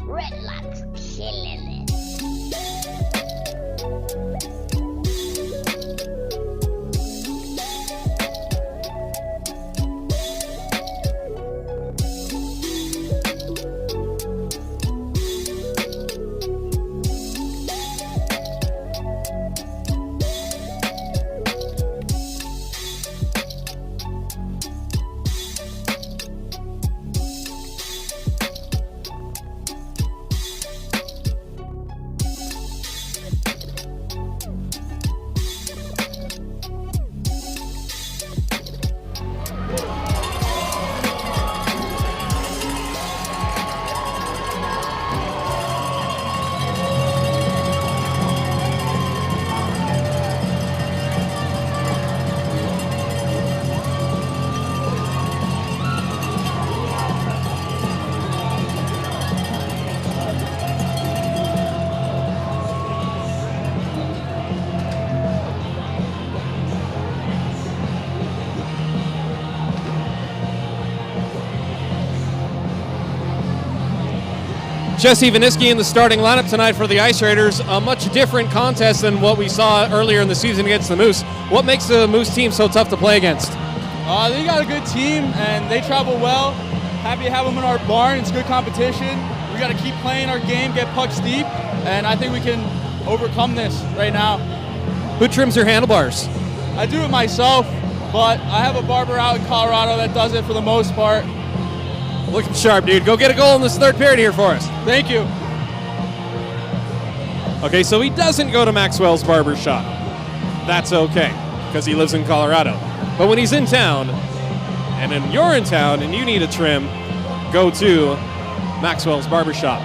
Redlock's killing it. Jesse Vaniski in the starting lineup tonight for the Ice Raiders. A much different contest than what we saw earlier in the season against the Moose. What makes the Moose team so tough to play against? They got a good team, and they travel well. Happy to have them in our barn. It's good competition. We got to keep playing our game, get pucks deep, and I think we can overcome this right now. Who trims your handlebars? I do it myself, but I have a barber out in Colorado that does it for the most part. Looking sharp, dude. Go get a goal in this third period here for us. Thank you. Okay, so he doesn't go to Maxwell's barber shop. That's okay, because he lives in Colorado. But when he's in town, and then you're in town and you need a trim, go to Maxwell's barber shop.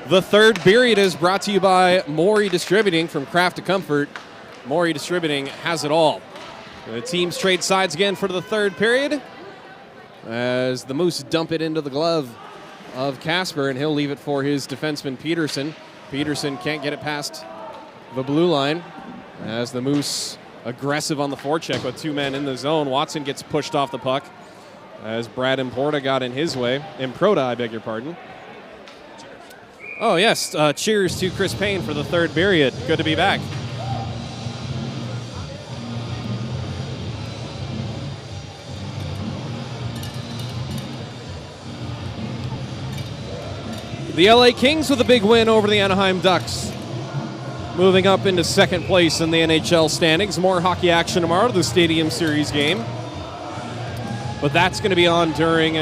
The third period is brought to you by Maury Distributing. From craft to comfort, Maury Distributing has it all. The teams trade sides again for the third period as the Moose dump it into the glove of Casper, and he'll leave it for his defenseman Peterson. Peterson can't get it past the blue line as the Moose aggressive on the forecheck with two men in the zone. Watson gets pushed off the puck as Brad Improta got in his way. Improta, I beg your pardon. Oh, yes. Cheers to Chris Payne for the third period. Good to be back. The LA Kings with a big win over the Anaheim Ducks. Moving up into second place in the NHL standings. More hockey action tomorrow, the Stadium Series game. But that's going to be on during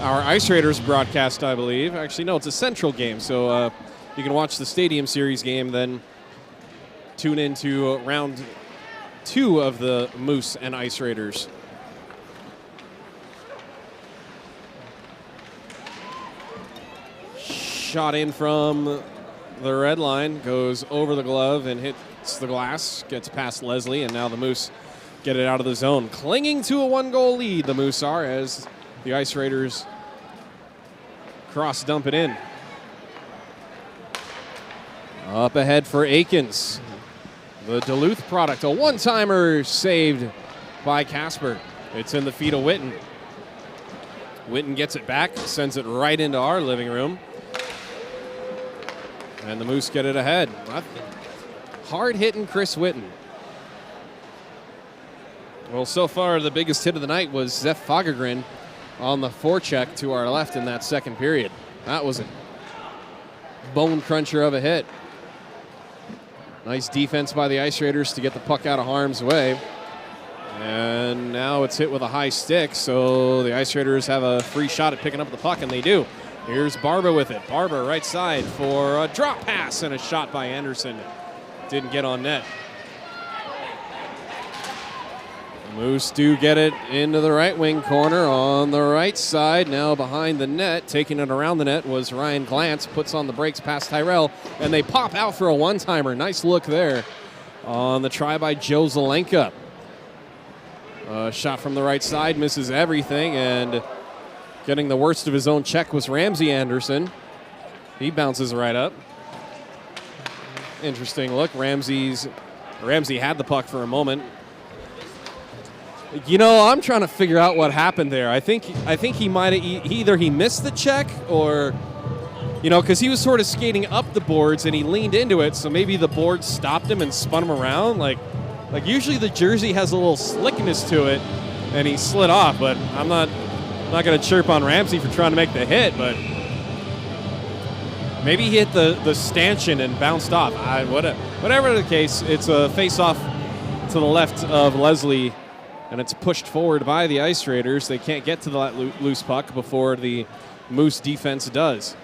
our Ice Raiders broadcast, I believe. Actually, no, it's a Central game, so you can watch the Stadium Series game, then tune into round 2 of the Moose and Ice Raiders. Shot in from the red line, goes over the glove and hits the glass, gets past Leslie, and now the Moose get it out of the zone. Clinging to a 1-goal lead, the Moose are, as the Ice Raiders cross dump it in. Up ahead for Aikens. The Duluth product, a one-timer saved by Casper. It's in the feet of Witten. Witten gets it back, sends it right into our living room. And the Moose get it ahead. Hard-hitting Chris Witten. Well, so far, the biggest hit of the night was Zeph Fagergren on the forecheck to our left in that second period. That was a bone cruncher of a hit. Nice defense by the Ice Raiders to get the puck out of harm's way. And now it's hit with a high stick, so the Ice Raiders have a free shot at picking up the puck, and they do. Here's Barber with it. Barber right side for a drop pass and a shot by Anderson. Didn't get on net. The Moose do get it into the right wing corner on the right side. Now behind the net, taking it around the net was Ryan Glantz. Puts on the brakes past Tyrell, and they pop out for a one-timer. Nice look there on the try by Joe Zelenka. Shot from the right side, misses everything, and getting the worst of his own check was Ramsey Anderson. He bounces right up. Interesting look. Ramsey had the puck for a moment. You know, I'm trying to figure out what happened there. I think he might have either he missed the check or, you know, because he was sort of skating up the boards and he leaned into it, so maybe the board stopped him and spun him around. Like usually the jersey has a little slickness to it, and he slid off. But I'm not going to chirp on Ramsey for trying to make the hit, but maybe he hit the stanchion and bounced off. Whatever the case, it's a face-off to the left of Leslie, and it's pushed forward by the Ice Raiders. They can't get to that loose puck before the Moose defense does.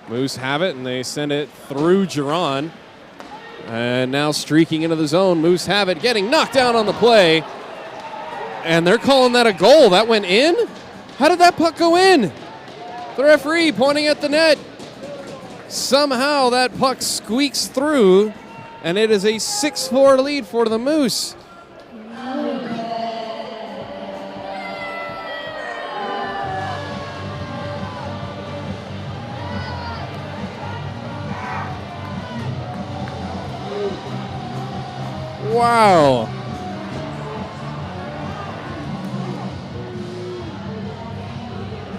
Moose have it, and they send it through Giron. And now streaking into the zone, Moose have it, getting knocked down on the play. And they're calling that a goal. That went in? How did that puck go in? The referee pointing at the net. Somehow that puck squeaks through, and it is a 6-4 lead for the Moose. Wow.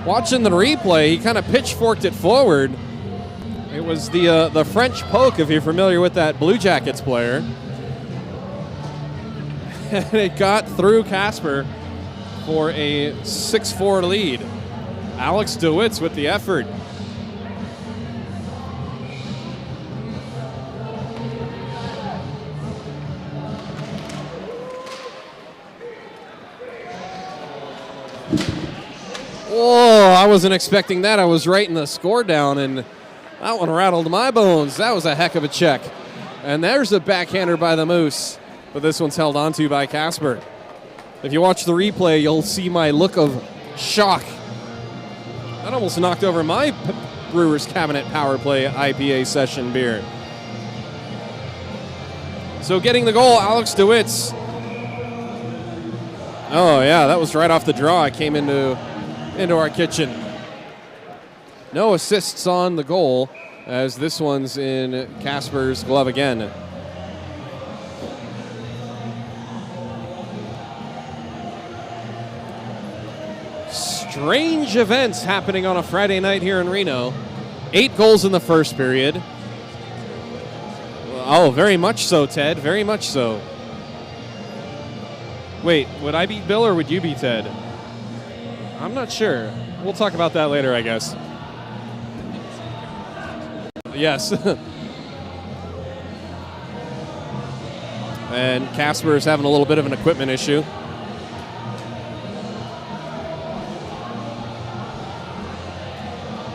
Watching the replay, he kind of pitchforked it forward. It was the French poke, if you're familiar with that Blue Jackets player. And it got through Casper for a 6-4 lead. Alex DeWitz with the effort. Oh, I wasn't expecting that. I was writing the score down, and that one rattled my bones. That was a heck of a check. And there's a backhander by the Moose, but this one's held onto by Casper. If you watch the replay, you'll see my look of shock. That almost knocked over my Brewers Cabinet Power Play IPA session beer. So getting the goal, Alex DeWitz. Oh, yeah, that was right off the draw. It came into our kitchen. No assists on the goal, as this one's in Casper's glove again. Strange events happening on a Friday night here in Reno. 8 goals in the first period. Oh, very much so, Ted. Very much so. Wait, would I beat Bill or would you beat Ted? I'm not sure. We'll talk about that later, I guess. Yes. And Casper is having a little bit of an equipment issue.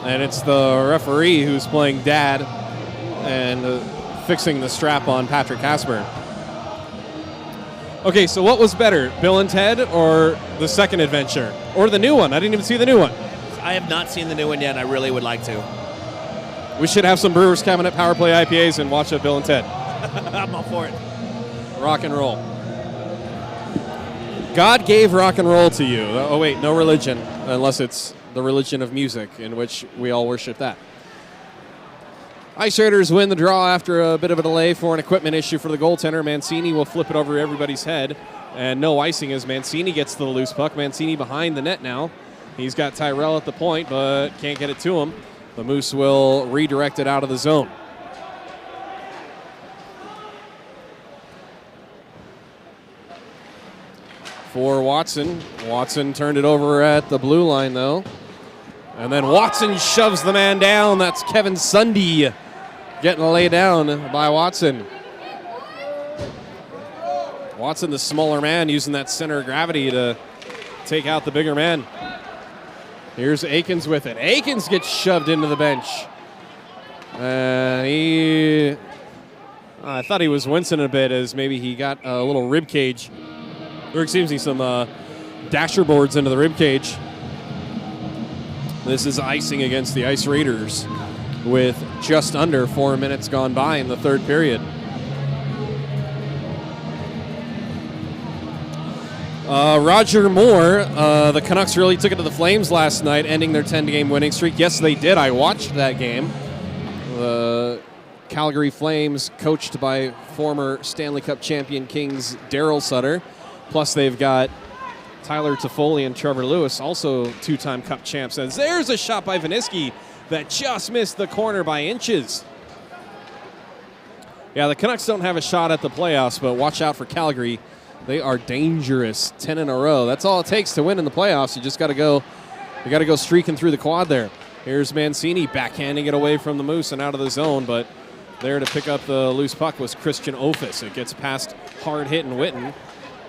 And it's the referee who's playing dad and fixing the strap on Patrick Casper. Okay, so what was better, Bill and Ted or the second adventure? Or the new one? I didn't even see the new one. I have not seen the new one yet, and I really would like to. We should have some Brewers Cabinet Power Play IPAs and watch Bill and Ted. I'm all for it. Rock and roll. God gave rock and roll to you. Oh, wait, no religion, unless it's the religion of music, in which we all worship that. Ice Raiders win the draw after a bit of a delay for an equipment issue for the goaltender. Mancini will flip it over everybody's head, and no icing as Mancini gets to the loose puck. Mancini behind the net now. He's got Tyrell at the point, but can't get it to him. The Moose will redirect it out of the zone. For Watson. Watson turned it over at the blue line, though. And then Watson shoves the man down. That's Kevin Sundy getting laid down by Watson. Watson, the smaller man, using that center of gravity to take out the bigger man. Here's Aikens with it. Aikens gets shoved into the bench. I thought he was wincing a bit as maybe he got a little rib cage. Or excuse me, some dasher boards into the rib cage. This is icing against the Ice Raiders with just under 4 minutes gone by in the third period. Roger Moore, the Canucks really took it to the Flames last night, ending their 10-game winning streak. Yes, they did. I watched that game. The Calgary Flames, coached by former Stanley Cup champion Kings Daryl Sutter. Plus, they've got Tyler Toffoli and Trevor Lewis, also two-time Cup champs. And there's a shot by Vaniski that just missed the corner by inches. Yeah, the Canucks don't have a shot at the playoffs, but watch out for Calgary. They are dangerous, 10 in a row. That's all it takes to win in the playoffs. You just got to go. You got to go streaking through the quad there. Here's Mancini backhanding it away from the Moose and out of the zone, but there to pick up the loose puck was Christian Ofis. It gets past hard-hitting Witten.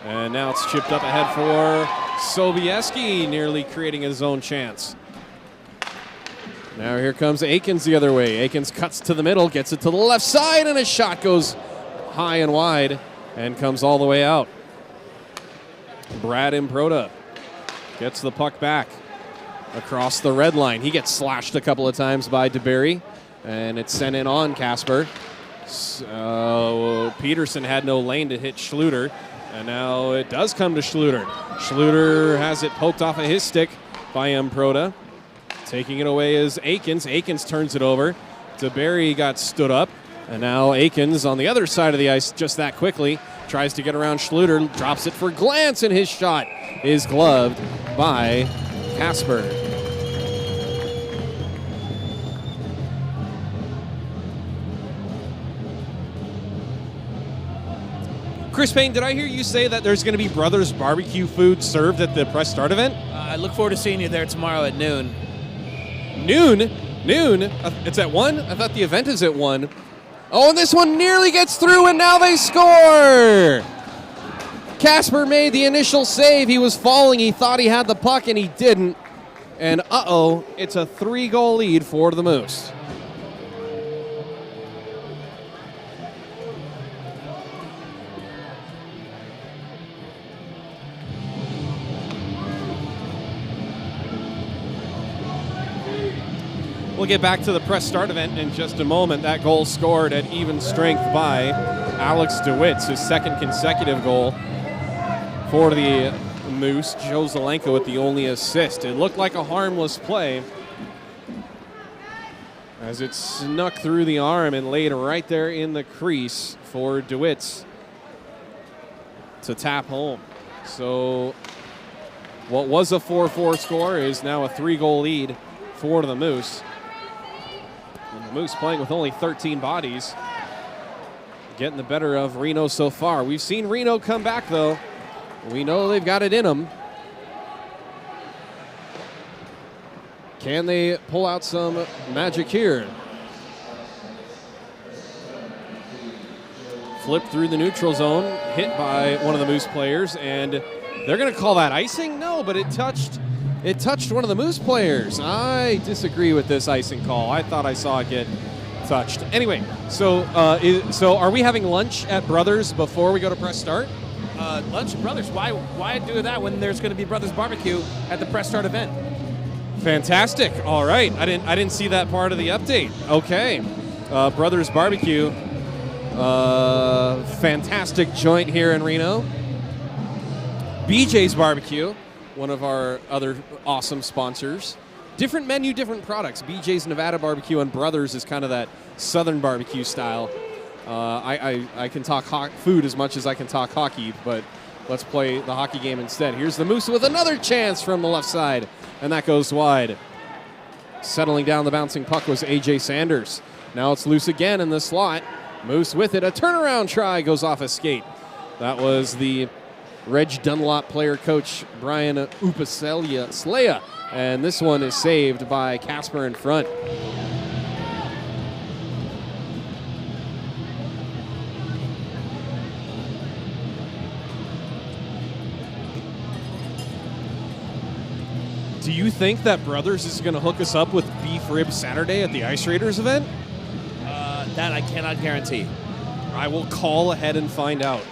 And now it's chipped up ahead for Sobieski, nearly creating his own chance. Now here comes Aikens the other way. Aikens cuts to the middle, gets it to the left side, and his shot goes high and wide and comes all the way out. Brad Improta gets the puck back across the red line. He gets slashed a couple of times by DeBerry, and it's sent in on Casper. So Peterson had no lane to hit Schluter. And now it does come to Schluter. Schluter has it poked off of his stick by Improta. Taking it away is Aikens. Aikens turns it over. DeBerry got stood up. And now Aikens on the other side of the ice just that quickly. Tries to get around Schluter. Drops it for Glance, and his shot is gloved by Casper. Chris Payne, did I hear you say that there's going to be Brothers Barbecue food served at the press start event? I look forward to seeing you there tomorrow at noon. Noon? It's at 1? I thought the event is at 1. Oh, and this one nearly gets through, and now they score! Casper made the initial save. He was falling. He thought he had the puck, and he didn't. And uh-oh, it's a 3-goal lead for the Moose. We'll get back to the press start event in just a moment. That goal scored at even strength by Alex DeWitt's, his second consecutive goal for the Moose. Joe Zelenko with the only assist. It looked like a harmless play as it snuck through the arm and laid right there in the crease for DeWitt's to tap home. So what was a 4-4 score is now a 3-goal lead for the Moose. And the Moose playing with only 13 bodies, getting the better of Reno so far. We've seen Reno come back, though. We know they've got it in them. Can they pull out some magic here? Flipped through the neutral zone, hit by one of the Moose players, and they're going to call that icing? No, but it touched It touched one of the Moose players. I disagree with this icing call. I thought I saw it get touched. Anyway, so are we having lunch at Brothers before we go to press start? Lunch at Brothers. Why do that when there's going to be Brothers Barbecue at the press start event? Fantastic. All right. I didn't see that part of the update. Okay. Brothers Barbecue. Fantastic joint here in Reno. BJ's Barbecue, one of our other awesome sponsors. Different menu, different products. BJ's Nevada Barbecue and Brothers is kind of that Southern barbecue style. I can talk food as much as I can talk hockey, but let's play the hockey game instead. Here's the Moose with another chance from the left side, and that goes wide. Settling down the bouncing puck was A.J. Sanders. Now it's loose again in the slot. Moose with it. A turnaround try goes off a skate. That was the Reg Dunlop player coach Brian Upaslea, and this one is saved by Casper in front. Do you think that Brothers is going to hook us up with beef rib Saturday at the Ice Raiders event? That I cannot guarantee. I will call ahead and find out.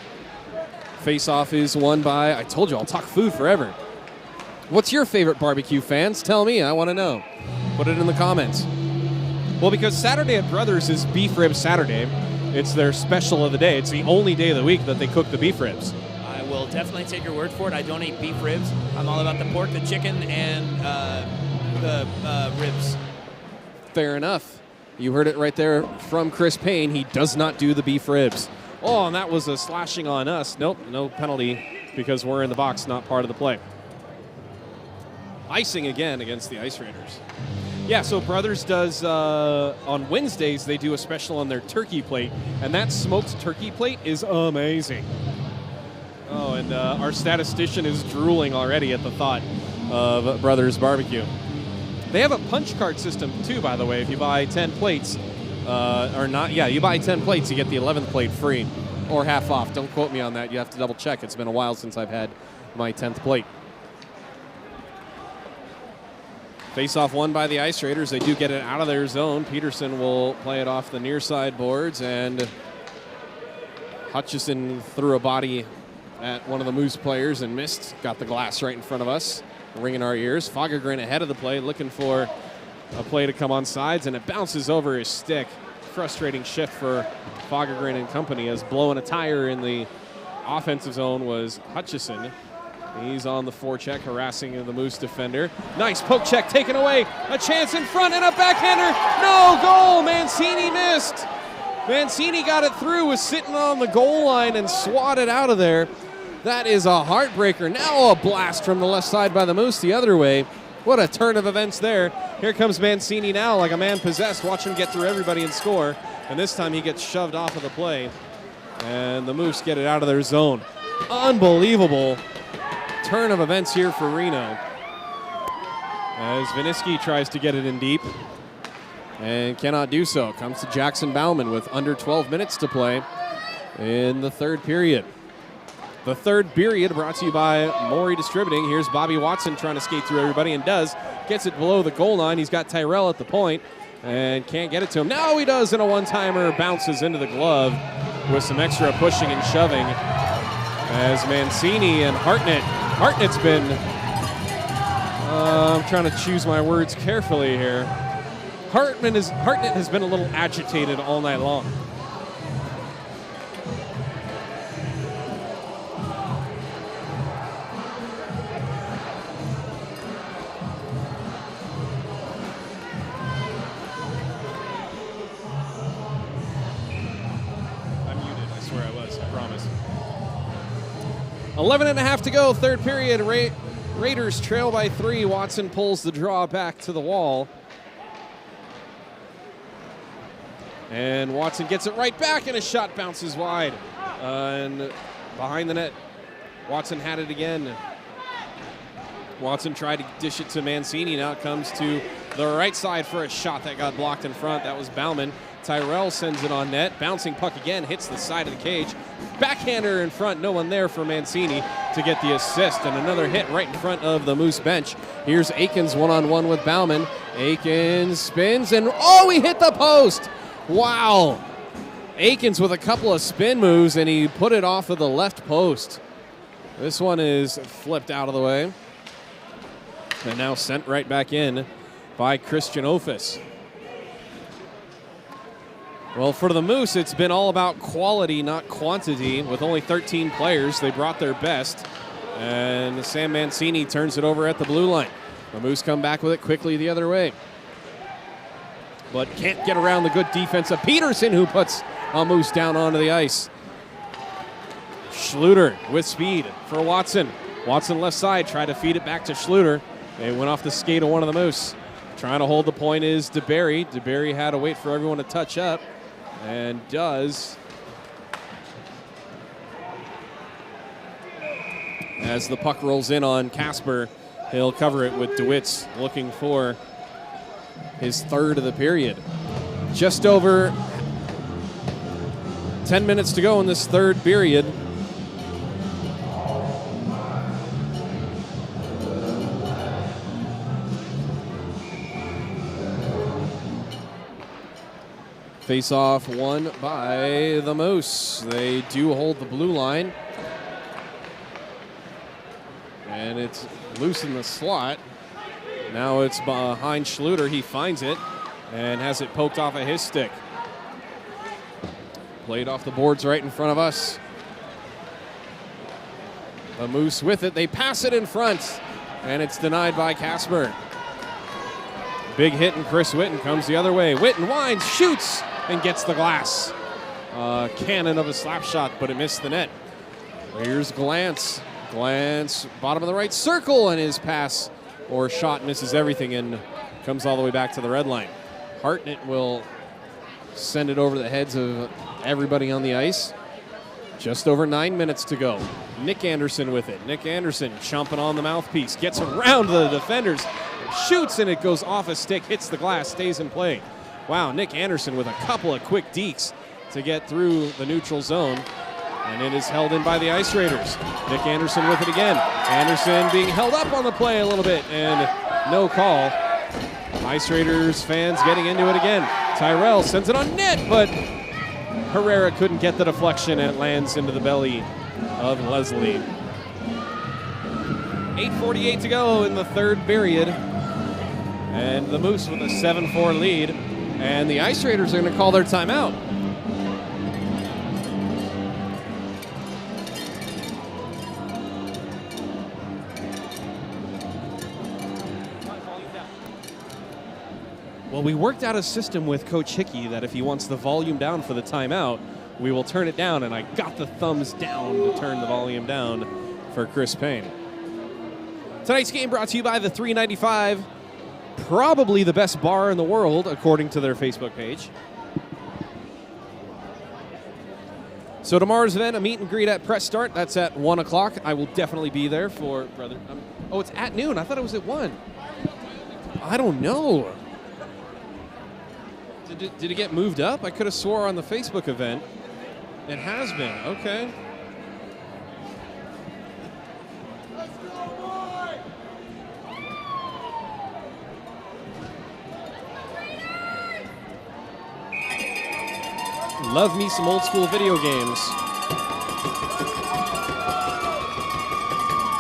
Face-off is won by, I told you, I'll talk food forever. What's your favorite barbecue, fans? Tell me, I want to know. Put it in the comments. Well, because Saturday at Brothers is Beef Rib Saturday. It's their special of the day. It's the only day of the week that they cook the beef ribs. I will definitely take your word for it. I don't eat beef ribs. I'm all about the pork, the chicken, and the ribs. Fair enough. You heard it right there from Chris Payne. He does not do the beef ribs. Oh, and that was a slashing on us. Nope, no penalty because we're in the box, not part of the play. Icing again against the Ice Raiders. Yeah, so Brothers does, on Wednesdays, they do a special on their turkey plate, and that smoked turkey plate is amazing. Oh, and our statistician is drooling already at the thought of Brothers Barbecue. They have a punch card system, too, by the way. If you buy 10 plates, you buy 10 plates, you get the 11th plate free or half off. Don't quote me on that. You have to double check. It's been a while since I've had my 10th plate. Face-off won by the Ice Raiders. They do get it out of their zone. Peterson will play it off the near side boards, and Hutchison threw a body at one of the Moose players and missed. Got the glass right in front of us, ringing our ears. Fagergren ahead of the play, looking for a play to come on sides, and it bounces over his stick. Frustrating shift for Fagergren and company, as blowing a tire in the offensive zone was Hutchison. He's on the forecheck, harassing the Moose defender. Nice poke check taken away. A chance in front and a backhander. No goal. Mancini missed. Mancini got it through, was sitting on the goal line and swatted out of there. That is a heartbreaker. Now a blast from the left side by the Moose the other way. What a turn of events there. Here comes Mancini now like a man possessed. Watch him get through everybody and score. And this time he gets shoved off of the play. And the Moose get it out of their zone. Unbelievable turn of events here for Reno, as Viniski tries to get it in deep and cannot do so. Comes to Jackson Bauman with under 12 minutes to play in the third period. The third period brought to you by Maury Distributing. Here's Bobby Watson trying to skate through everybody, and does. Gets it below the goal line. He's got Tyrell at the point and can't get it to him. Now he does, and a one-timer bounces into the glove with some extra pushing and shoving, as Mancini and Hartnett's been, I'm trying to choose my words carefully here. Hartnett has been a little agitated all night long. I'm muted, I swear I was, I promise. 11 and a half to go, third period. Raiders trail by 3. Watson pulls the draw back to the wall. And Watson gets it right back, and a shot bounces wide. And behind the net, Watson had it again. Watson tried to dish it to Mancini. Now it comes to the right side for a shot that got blocked in front. That was Bauman. Tyrell sends it on net. Bouncing puck again, hits the side of the cage. Backhander in front, no one there for Mancini. to get the assist, and another hit right in front of the Moose bench. Here's Aikens one-on-one with Bauman. Aikens spins, and he hit the post. Wow. Aikens with a couple of spin moves, and he put it off of the left post. This one is flipped out of the way, and now sent right back in by Christian Ofis. Well, for the Moose, it's been all about quality, not quantity. With only 13 players, they brought their best, and Sam Mancini turns it over at the blue line. The Moose come back with it quickly the other way, but can't get around the good defense of Peterson, who puts a Moose down onto the ice. Schluter with speed for Watson. Watson left side, tried to feed it back to Schluter. They went off the skate of one of the Moose. Trying to hold the point is DeBerry. DeBerry had to wait for everyone to touch up, and does. As the puck rolls in on Casper, he'll cover it with DeWitt's looking for his third of the period. Just over 10 minutes to go in this third period. Face-off won by the Moose. They do hold the blue line. And it's loose in the slot. Now it's behind Schluter. He finds it and has it poked off of his stick. Played off the boards right in front of us. The Moose with it. They pass it in front, and it's denied by Casper. Big hit, and Chris Witten comes the other way. Witten winds, shoots, and gets the glass. Cannon of a slap shot, but it missed the net. Here's Glance. Glance, bottom of the right circle, and his pass or shot misses everything and comes all the way back to the red line. Hartnett will send it over the heads of everybody on the ice. Just over 9 minutes to go. Nick Anderson with it. Nick Anderson chomping on the mouthpiece. Gets around the defenders. Shoots, and it goes off a stick. Hits the glass. Stays in play. Wow, Nick Anderson with a couple of quick dekes to get through the neutral zone. And it is held in by the Ice Raiders. Nick Anderson with it again. Anderson being held up on the play a little bit, and no call. Ice Raiders fans getting into it again. Tyrell sends it on net, but Herrera couldn't get the deflection, and it lands into the belly of Leslie. 8:48 to go in the third period. And the Moose with a 7-4 lead. And the Ice Raiders are going to call their timeout. Well, we worked out a system with Coach Hickey that if he wants the volume down for the timeout, we will turn it down, and I got the thumbs down to turn the volume down for Chris Payne. Tonight's game brought to you by the 395, probably the best bar in the world, according to their Facebook page. So tomorrow's event, a meet and greet at Press Start. That's at 1 o'clock. I will definitely be there for brother. Oh, it's at noon. I thought it was at 1. I don't know. Did it get moved up? I could have swore on the Facebook event. It has been. Okay. Love me some old school video games.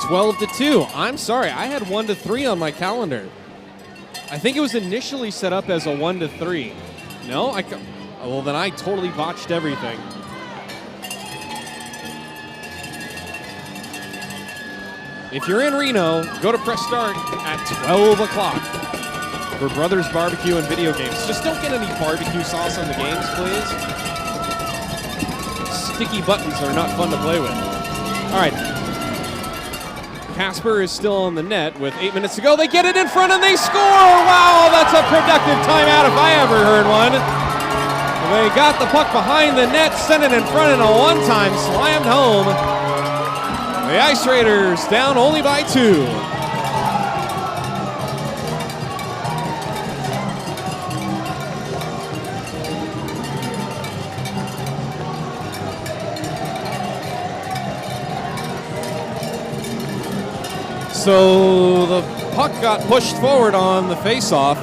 12-2. I'm sorry. I had 1-3 on my calendar. I think it was initially set up as a 1-3. No, well, then I totally botched everything. If you're in Reno, go to Press Start at 12 o'clock for Brothers Barbecue and video games. Just don't get any barbecue sauce on the games, please. Sticky buttons are not fun to play with. All right. Casper is still on the net with 8 minutes to go. They get it in front and they score! Wow, that's a productive timeout if I ever heard one. They got the puck behind the net, sent it in front, and a one-time slammed home. The Ice Raiders down only by 2. So the puck got pushed forward on the faceoff,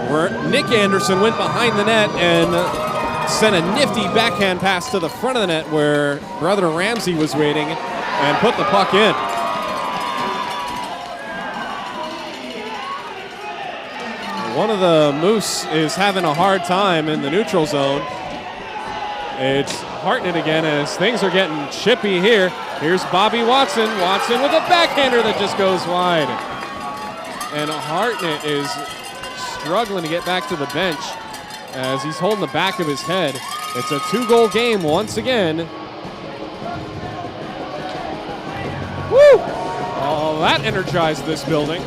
where Nick Anderson went behind the net and sent a nifty backhand pass to the front of the net where Brother Ramsey was waiting and put the puck in. One of the Moose is having a hard time in the neutral zone. It's Hartnett again as things are getting chippy here. Here's Bobby Watson. Watson with a backhander that just goes wide. And Hartnett is struggling to get back to the bench as he's holding the back of his head. It's a 2-goal game once again. Woo! Oh, that energized this building.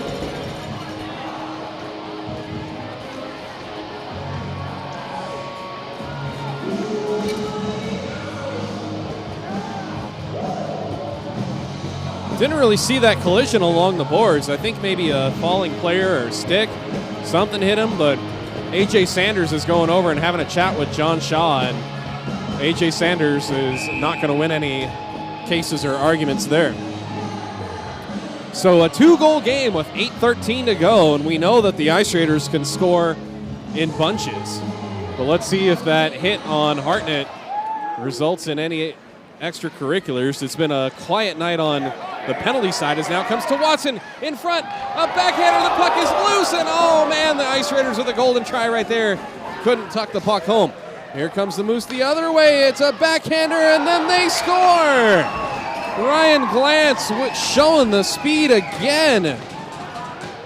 Didn't really see that collision along the boards. I think maybe a falling player or a stick, something hit him, but A.J. Sanders is going over and having a chat with John Shaw, and A.J. Sanders is not going to win any cases or arguments there. So a 2-goal game with 8:13 to go, and we know that the Ice Raiders can score in bunches. But let's see if that hit on Hartnett results in any extracurriculars. It's been a quiet night on the penalty side as now comes to Watson in front. A backhander, the puck is loose, and oh man, the Ice Raiders with a golden try right there. Couldn't tuck the puck home. Here comes the Moose the other way. It's a backhander, and then they score. Ryan Glantz showing the speed again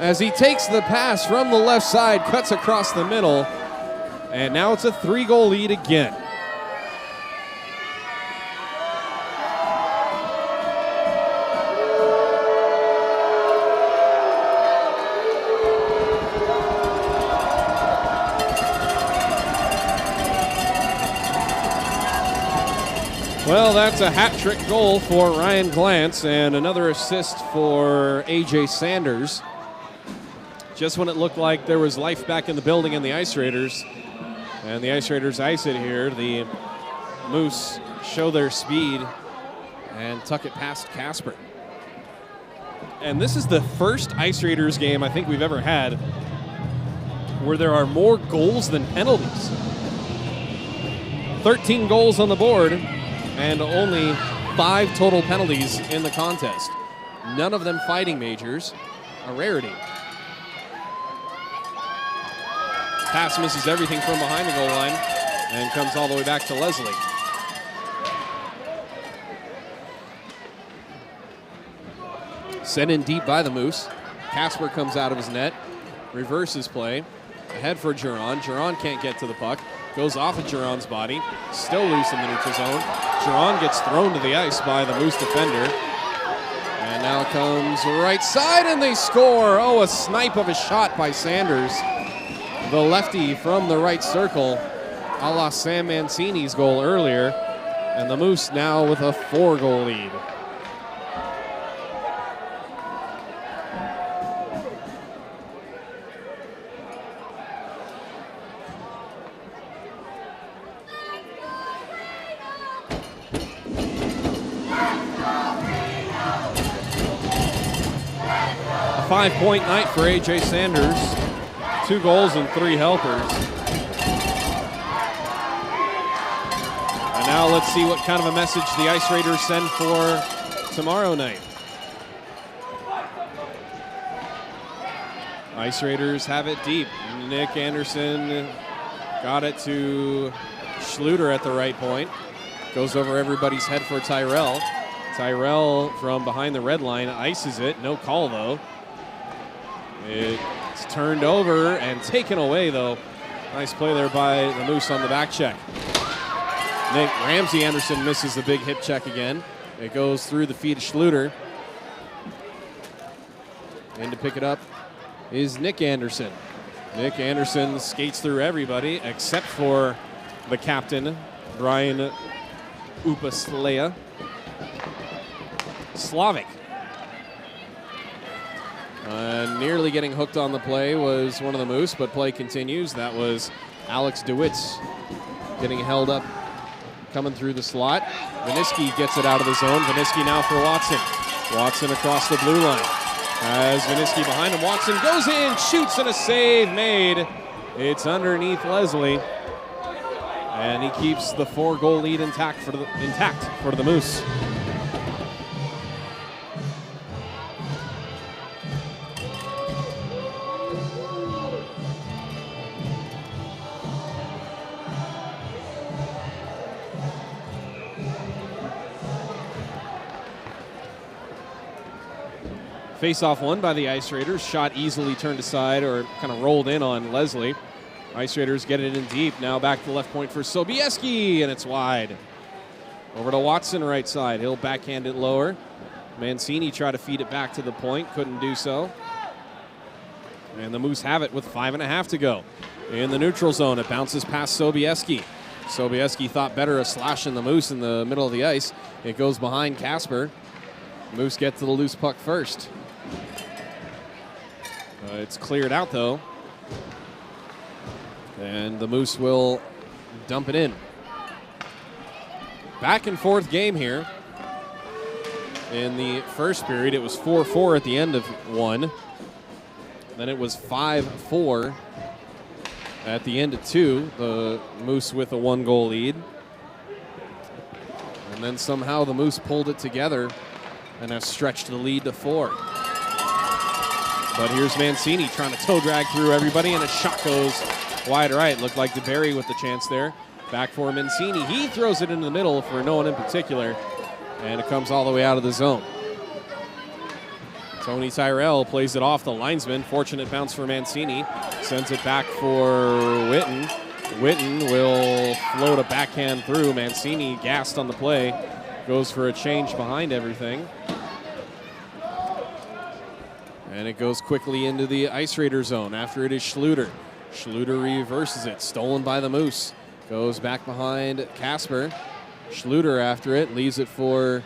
as he takes the pass from the left side, cuts across the middle, and now it's a 3-goal lead again. Well, that's a hat-trick goal for Ryan Glantz and another assist for A.J. Sanders. Just when it looked like there was life back in the building in the Ice Raiders, and the Ice Raiders ice it here, the Moose show their speed and tuck it past Casper. And this is the first Ice Raiders game I think we've ever had where there are more goals than penalties. 13 goals on the board, and only 5 total penalties in the contest. None of them fighting majors, a rarity. Pass misses everything from behind the goal line and comes all the way back to Leslie. Sent in deep by the Moose. Casper comes out of his net, reverses play, ahead for Giron. Giron can't get to the puck. Goes off of Giron's body, still loose in the neutral zone. Giron gets thrown to the ice by the Moose defender. And now comes right side and they score. Oh, a snipe of a shot by Sanders. The lefty from the right circle, a la Sam Mancini's goal earlier. And the Moose now with a 4-goal lead. A 5-point night for A.J. Sanders. 2 goals and 3 helpers. And now let's see what kind of a message the Ice Raiders send for tomorrow night. Ice Raiders have it deep. Nick Anderson got it to Schluter at the right point. Goes over everybody's head for Tyrell. Tyrell from behind the red line ices it. No call, though. It's turned over and taken away, though. Nice play there by the Moose on the back check. Nick Ramsey Anderson misses the big hip check again. It goes through the feet of Schluter. And to pick it up is Nick Anderson. Nick Anderson skates through everybody except for the captain, Brian Upaslea. Slavic. Nearly getting hooked on the play was one of the Moose, but play continues. That was Alex DeWitt's getting held up, coming through the slot. Viniski gets it out of the zone. Viniski now for Watson. Watson across the blue line. As Vinisky behind him, Watson goes in, shoots, and a save made. It's underneath Leslie. And he keeps the 4-goal lead intact for the Moose. Face-off won by the Ice Raiders. Shot easily turned aside or kind of rolled in on Leslie. Ice Raiders get it in deep. Now back to the left point for Sobieski, and it's wide. Over to Watson, right side. He'll backhand it lower. Mancini tried to feed it back to the point. Couldn't do so. And the Moose have it with 5.5 to go. In the neutral zone, it bounces past Sobieski. Sobieski thought better of slashing the Moose in the middle of the ice. It goes behind Casper. Moose get to the loose puck first. It's cleared out, though. And the Moose will dump it in. Back and forth game here. In the first period, it was 4-4 at the end of one. Then it was 5-4 at the end of two. The Moose with a 1-goal lead. And then somehow the Moose pulled it together and have stretched the lead to 4. But here's Mancini trying to toe drag through everybody, and a shot goes wide right. Looked like DeBerry with the chance there. Back for Mancini. He throws it into the middle for no one in particular, and it comes all the way out of the zone. Tony Tyrell plays it off the linesman. Fortunate bounce for Mancini. Sends it back for Witten. Witten will float a backhand through. Mancini gassed on the play. Goes for a change behind everything. And it goes quickly into the Ice Raider zone. After it is Schluter. Schluter reverses it. Stolen by the Moose. Goes back behind Casper. Schluter after it. Leaves it for...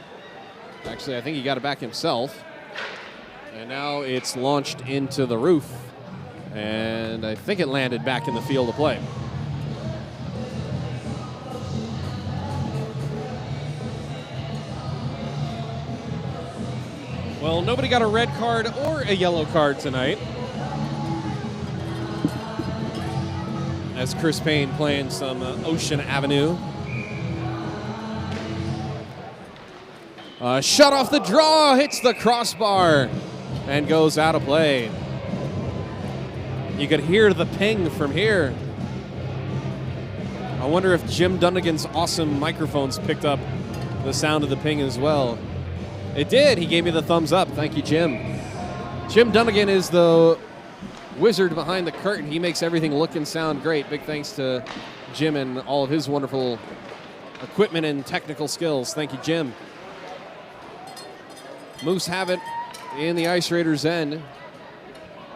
Actually, I think he got it back himself. And now it's launched into the roof. And I think it landed back in the field of play. Well, nobody got a red card or a yellow card tonight. As Chris Payne playing some Ocean Avenue. Shut off the draw, hits the crossbar, and goes out of play. You could hear the ping from here. I wonder if Jim Dunnigan's awesome microphones picked up the sound of the ping as well. It did. He gave me the thumbs up. Thank you, Jim. Jim Dunnigan is the wizard behind the curtain. He makes everything look and sound great. Big thanks to Jim and all of his wonderful equipment and technical skills. Thank you, Jim. Moose have it in the Ice Raiders' end.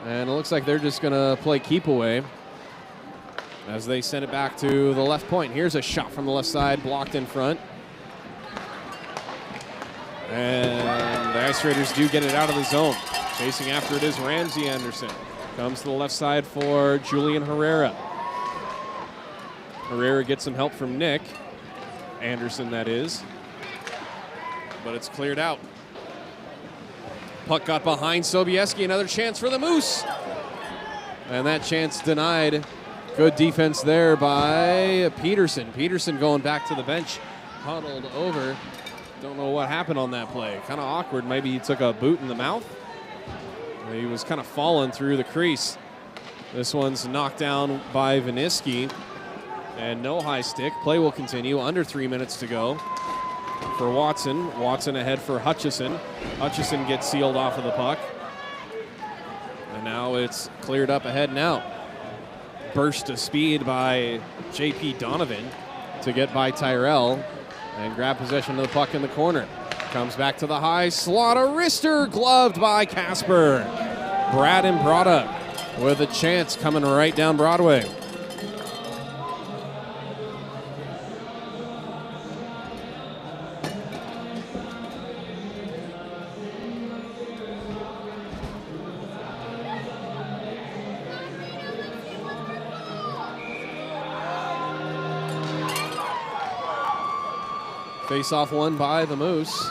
And it looks like they're just going to play keep away as they send it back to the left point. Here's a shot from the left side, blocked in front. And the Ice Raiders do get it out of the zone. Chasing after it is Ramsey Anderson. Comes to the left side for Julian Herrera. Herrera gets some help from Nick. Anderson, that is. But it's cleared out. Puck got behind Sobieski. Another chance for the Moose. And that chance denied. Good defense there by Peterson. Peterson going back to the bench. Huddled over. Don't know what happened on that play. Kind of awkward. Maybe he took a boot in the mouth. He was kind of falling through the crease. This one's knocked down by Vinisky. And no high stick. Play will continue. Under 3 minutes to go for Watson. Watson ahead for Hutchison. Hutchison gets sealed off of the puck. And now it's cleared up ahead now. Burst of speed by J.P. Donovan to get by Tyrell. And grab possession of the puck in the corner. Comes back to the high slot. A wrister gloved by Casper. Brad Imbrata with a chance coming right down Broadway. Face-off won by the Moose.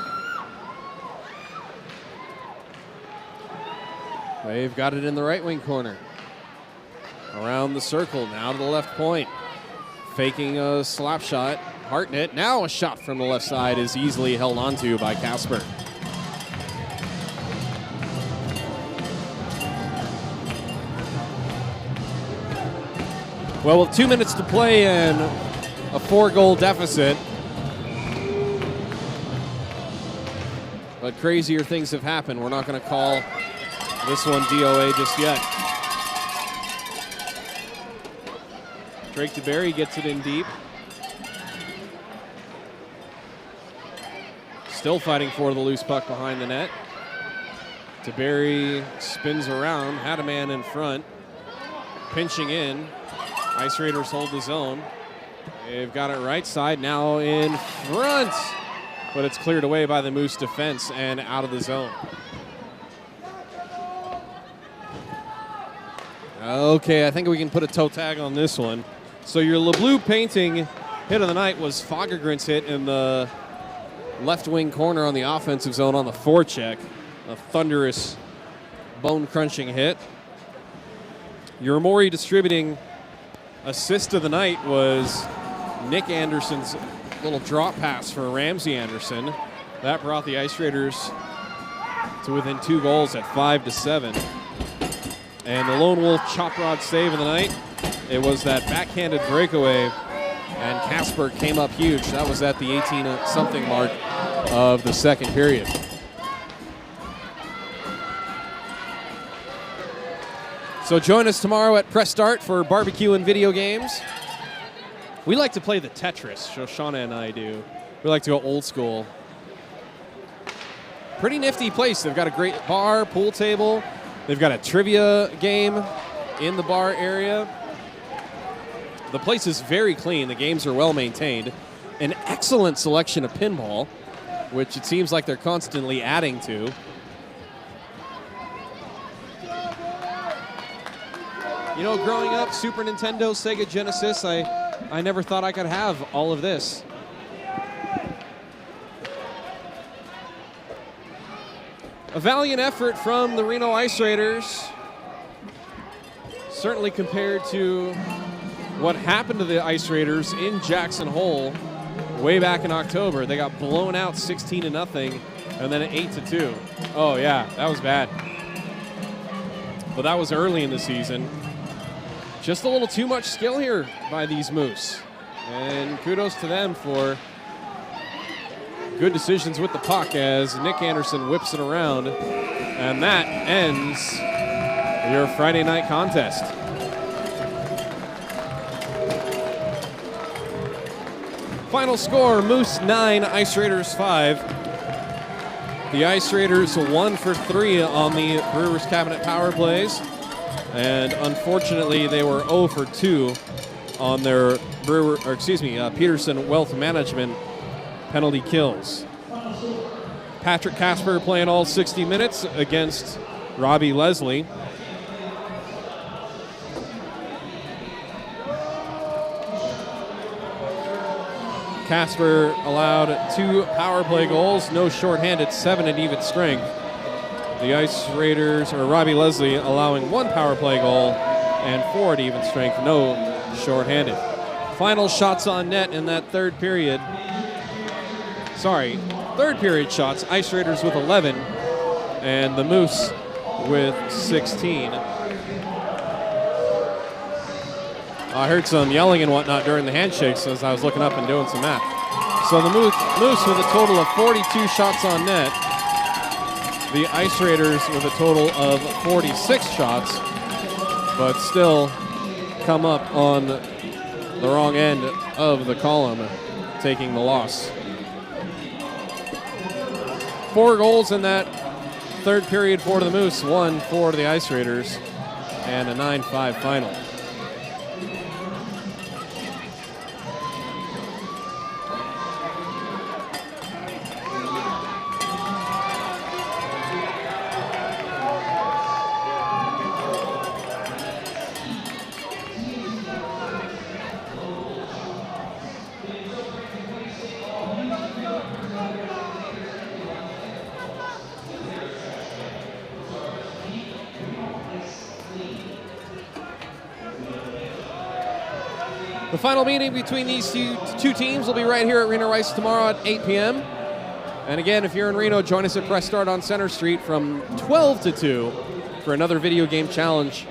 They've got it in the right wing corner. Around the circle, now to the left point. Faking a slap shot. Hartnett, now a shot from the left side is easily held onto by Casper. Well, with 2 minutes to play and a 4-goal deficit, but crazier things have happened. We're not going to call this one DOA just yet. Drake DeBerry gets it in deep. Still fighting for the loose puck behind the net. DeBerry spins around, had a man in front, pinching in. Ice Raiders hold the zone. They've got it right side, now in front, but it's cleared away by the Moose defense and out of the zone. Okay, I think we can put a toe tag on this one. So your LeBlue painting hit of the night was Fagergrens hit in the left wing corner on the offensive zone on the forecheck. A thunderous, bone-crunching hit. Your Maury distributing assist of the night was Nick Anderson's little drop pass for Ramsey Anderson. That brought the Ice Raiders to within 2 goals at 5-7. And the lone wolf chop rod save of the night, it was that backhanded breakaway, and Casper came up huge. That was at the 18-something mark of the second period. So join us tomorrow at Press Start for barbecue and video games. We like to play the Tetris, Shoshana and I do. We like to go old school. Pretty nifty place. They've got a great bar, pool table. They've got a trivia game in the bar area. The place is very clean. The games are well maintained. An excellent selection of pinball, which it seems like they're constantly adding to. You know, growing up, Super Nintendo, Sega Genesis, I never thought I could have all of this. A valiant effort from the Reno Ice Raiders. Certainly compared to what happened to the Ice Raiders in Jackson Hole way back in October. They got blown out 16-0 and then 8-2. Oh yeah, that was bad. But that was early in the season. Just a little too much skill here by these Moose. And kudos to them for good decisions with the puck as Nick Anderson whips it around. And that ends your Friday night contest. Final score, Moose 9, Ice Raiders 5. The Ice Raiders 1 for 3 on the Brewers Cabinet power plays. And unfortunately, they were 0 for 2 on their Peterson Wealth Management penalty kills. Patrick Casper playing all 60 minutes against Robbie Leslie. Casper allowed 2 power play goals, no shorthanded, 7 at even strength. The Ice Raiders, or Robbie Leslie, allowing 1 power play goal and 4 at even strength, no shorthanded. Final shots on net in that third period. Third period shots, Ice Raiders with 11 and the Moose with 16. I heard some yelling and whatnot during the handshakes as I was looking up and doing some math. So the Moose with a total of 42 shots on net. The Ice Raiders with a total of 46 shots, but still come up on the wrong end of the column, taking the loss. 4 goals in that third period for the Moose, 1 for the Ice Raiders, and a 9-5 final. The final meeting between these two teams will be right here at Reno Ice tomorrow at 8 p.m. And again, if you're in Reno, join us at Press Start on Center Street from 12 to 2 for another video game challenge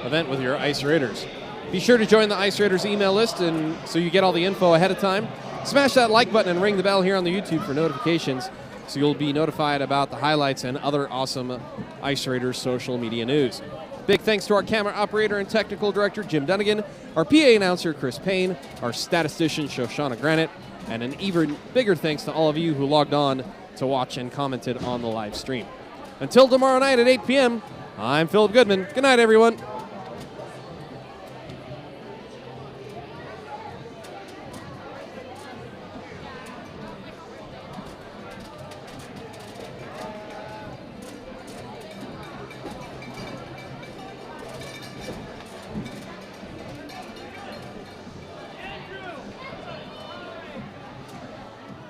event with your Ice Raiders. Be sure to join the Ice Raiders email list and so you get all the info ahead of time. Smash that like button and ring the bell here on the YouTube for notifications so you'll be notified about the highlights and other awesome Ice Raiders social media news. Big thanks to our camera operator and technical director, Jim Dunnigan, our PA announcer, Chris Payne, our statistician, Shoshana Granite, and an even bigger thanks to all of you who logged on to watch and commented on the live stream. Until tomorrow night at 8 p.m., I'm Philip Goodman. Good night, everyone.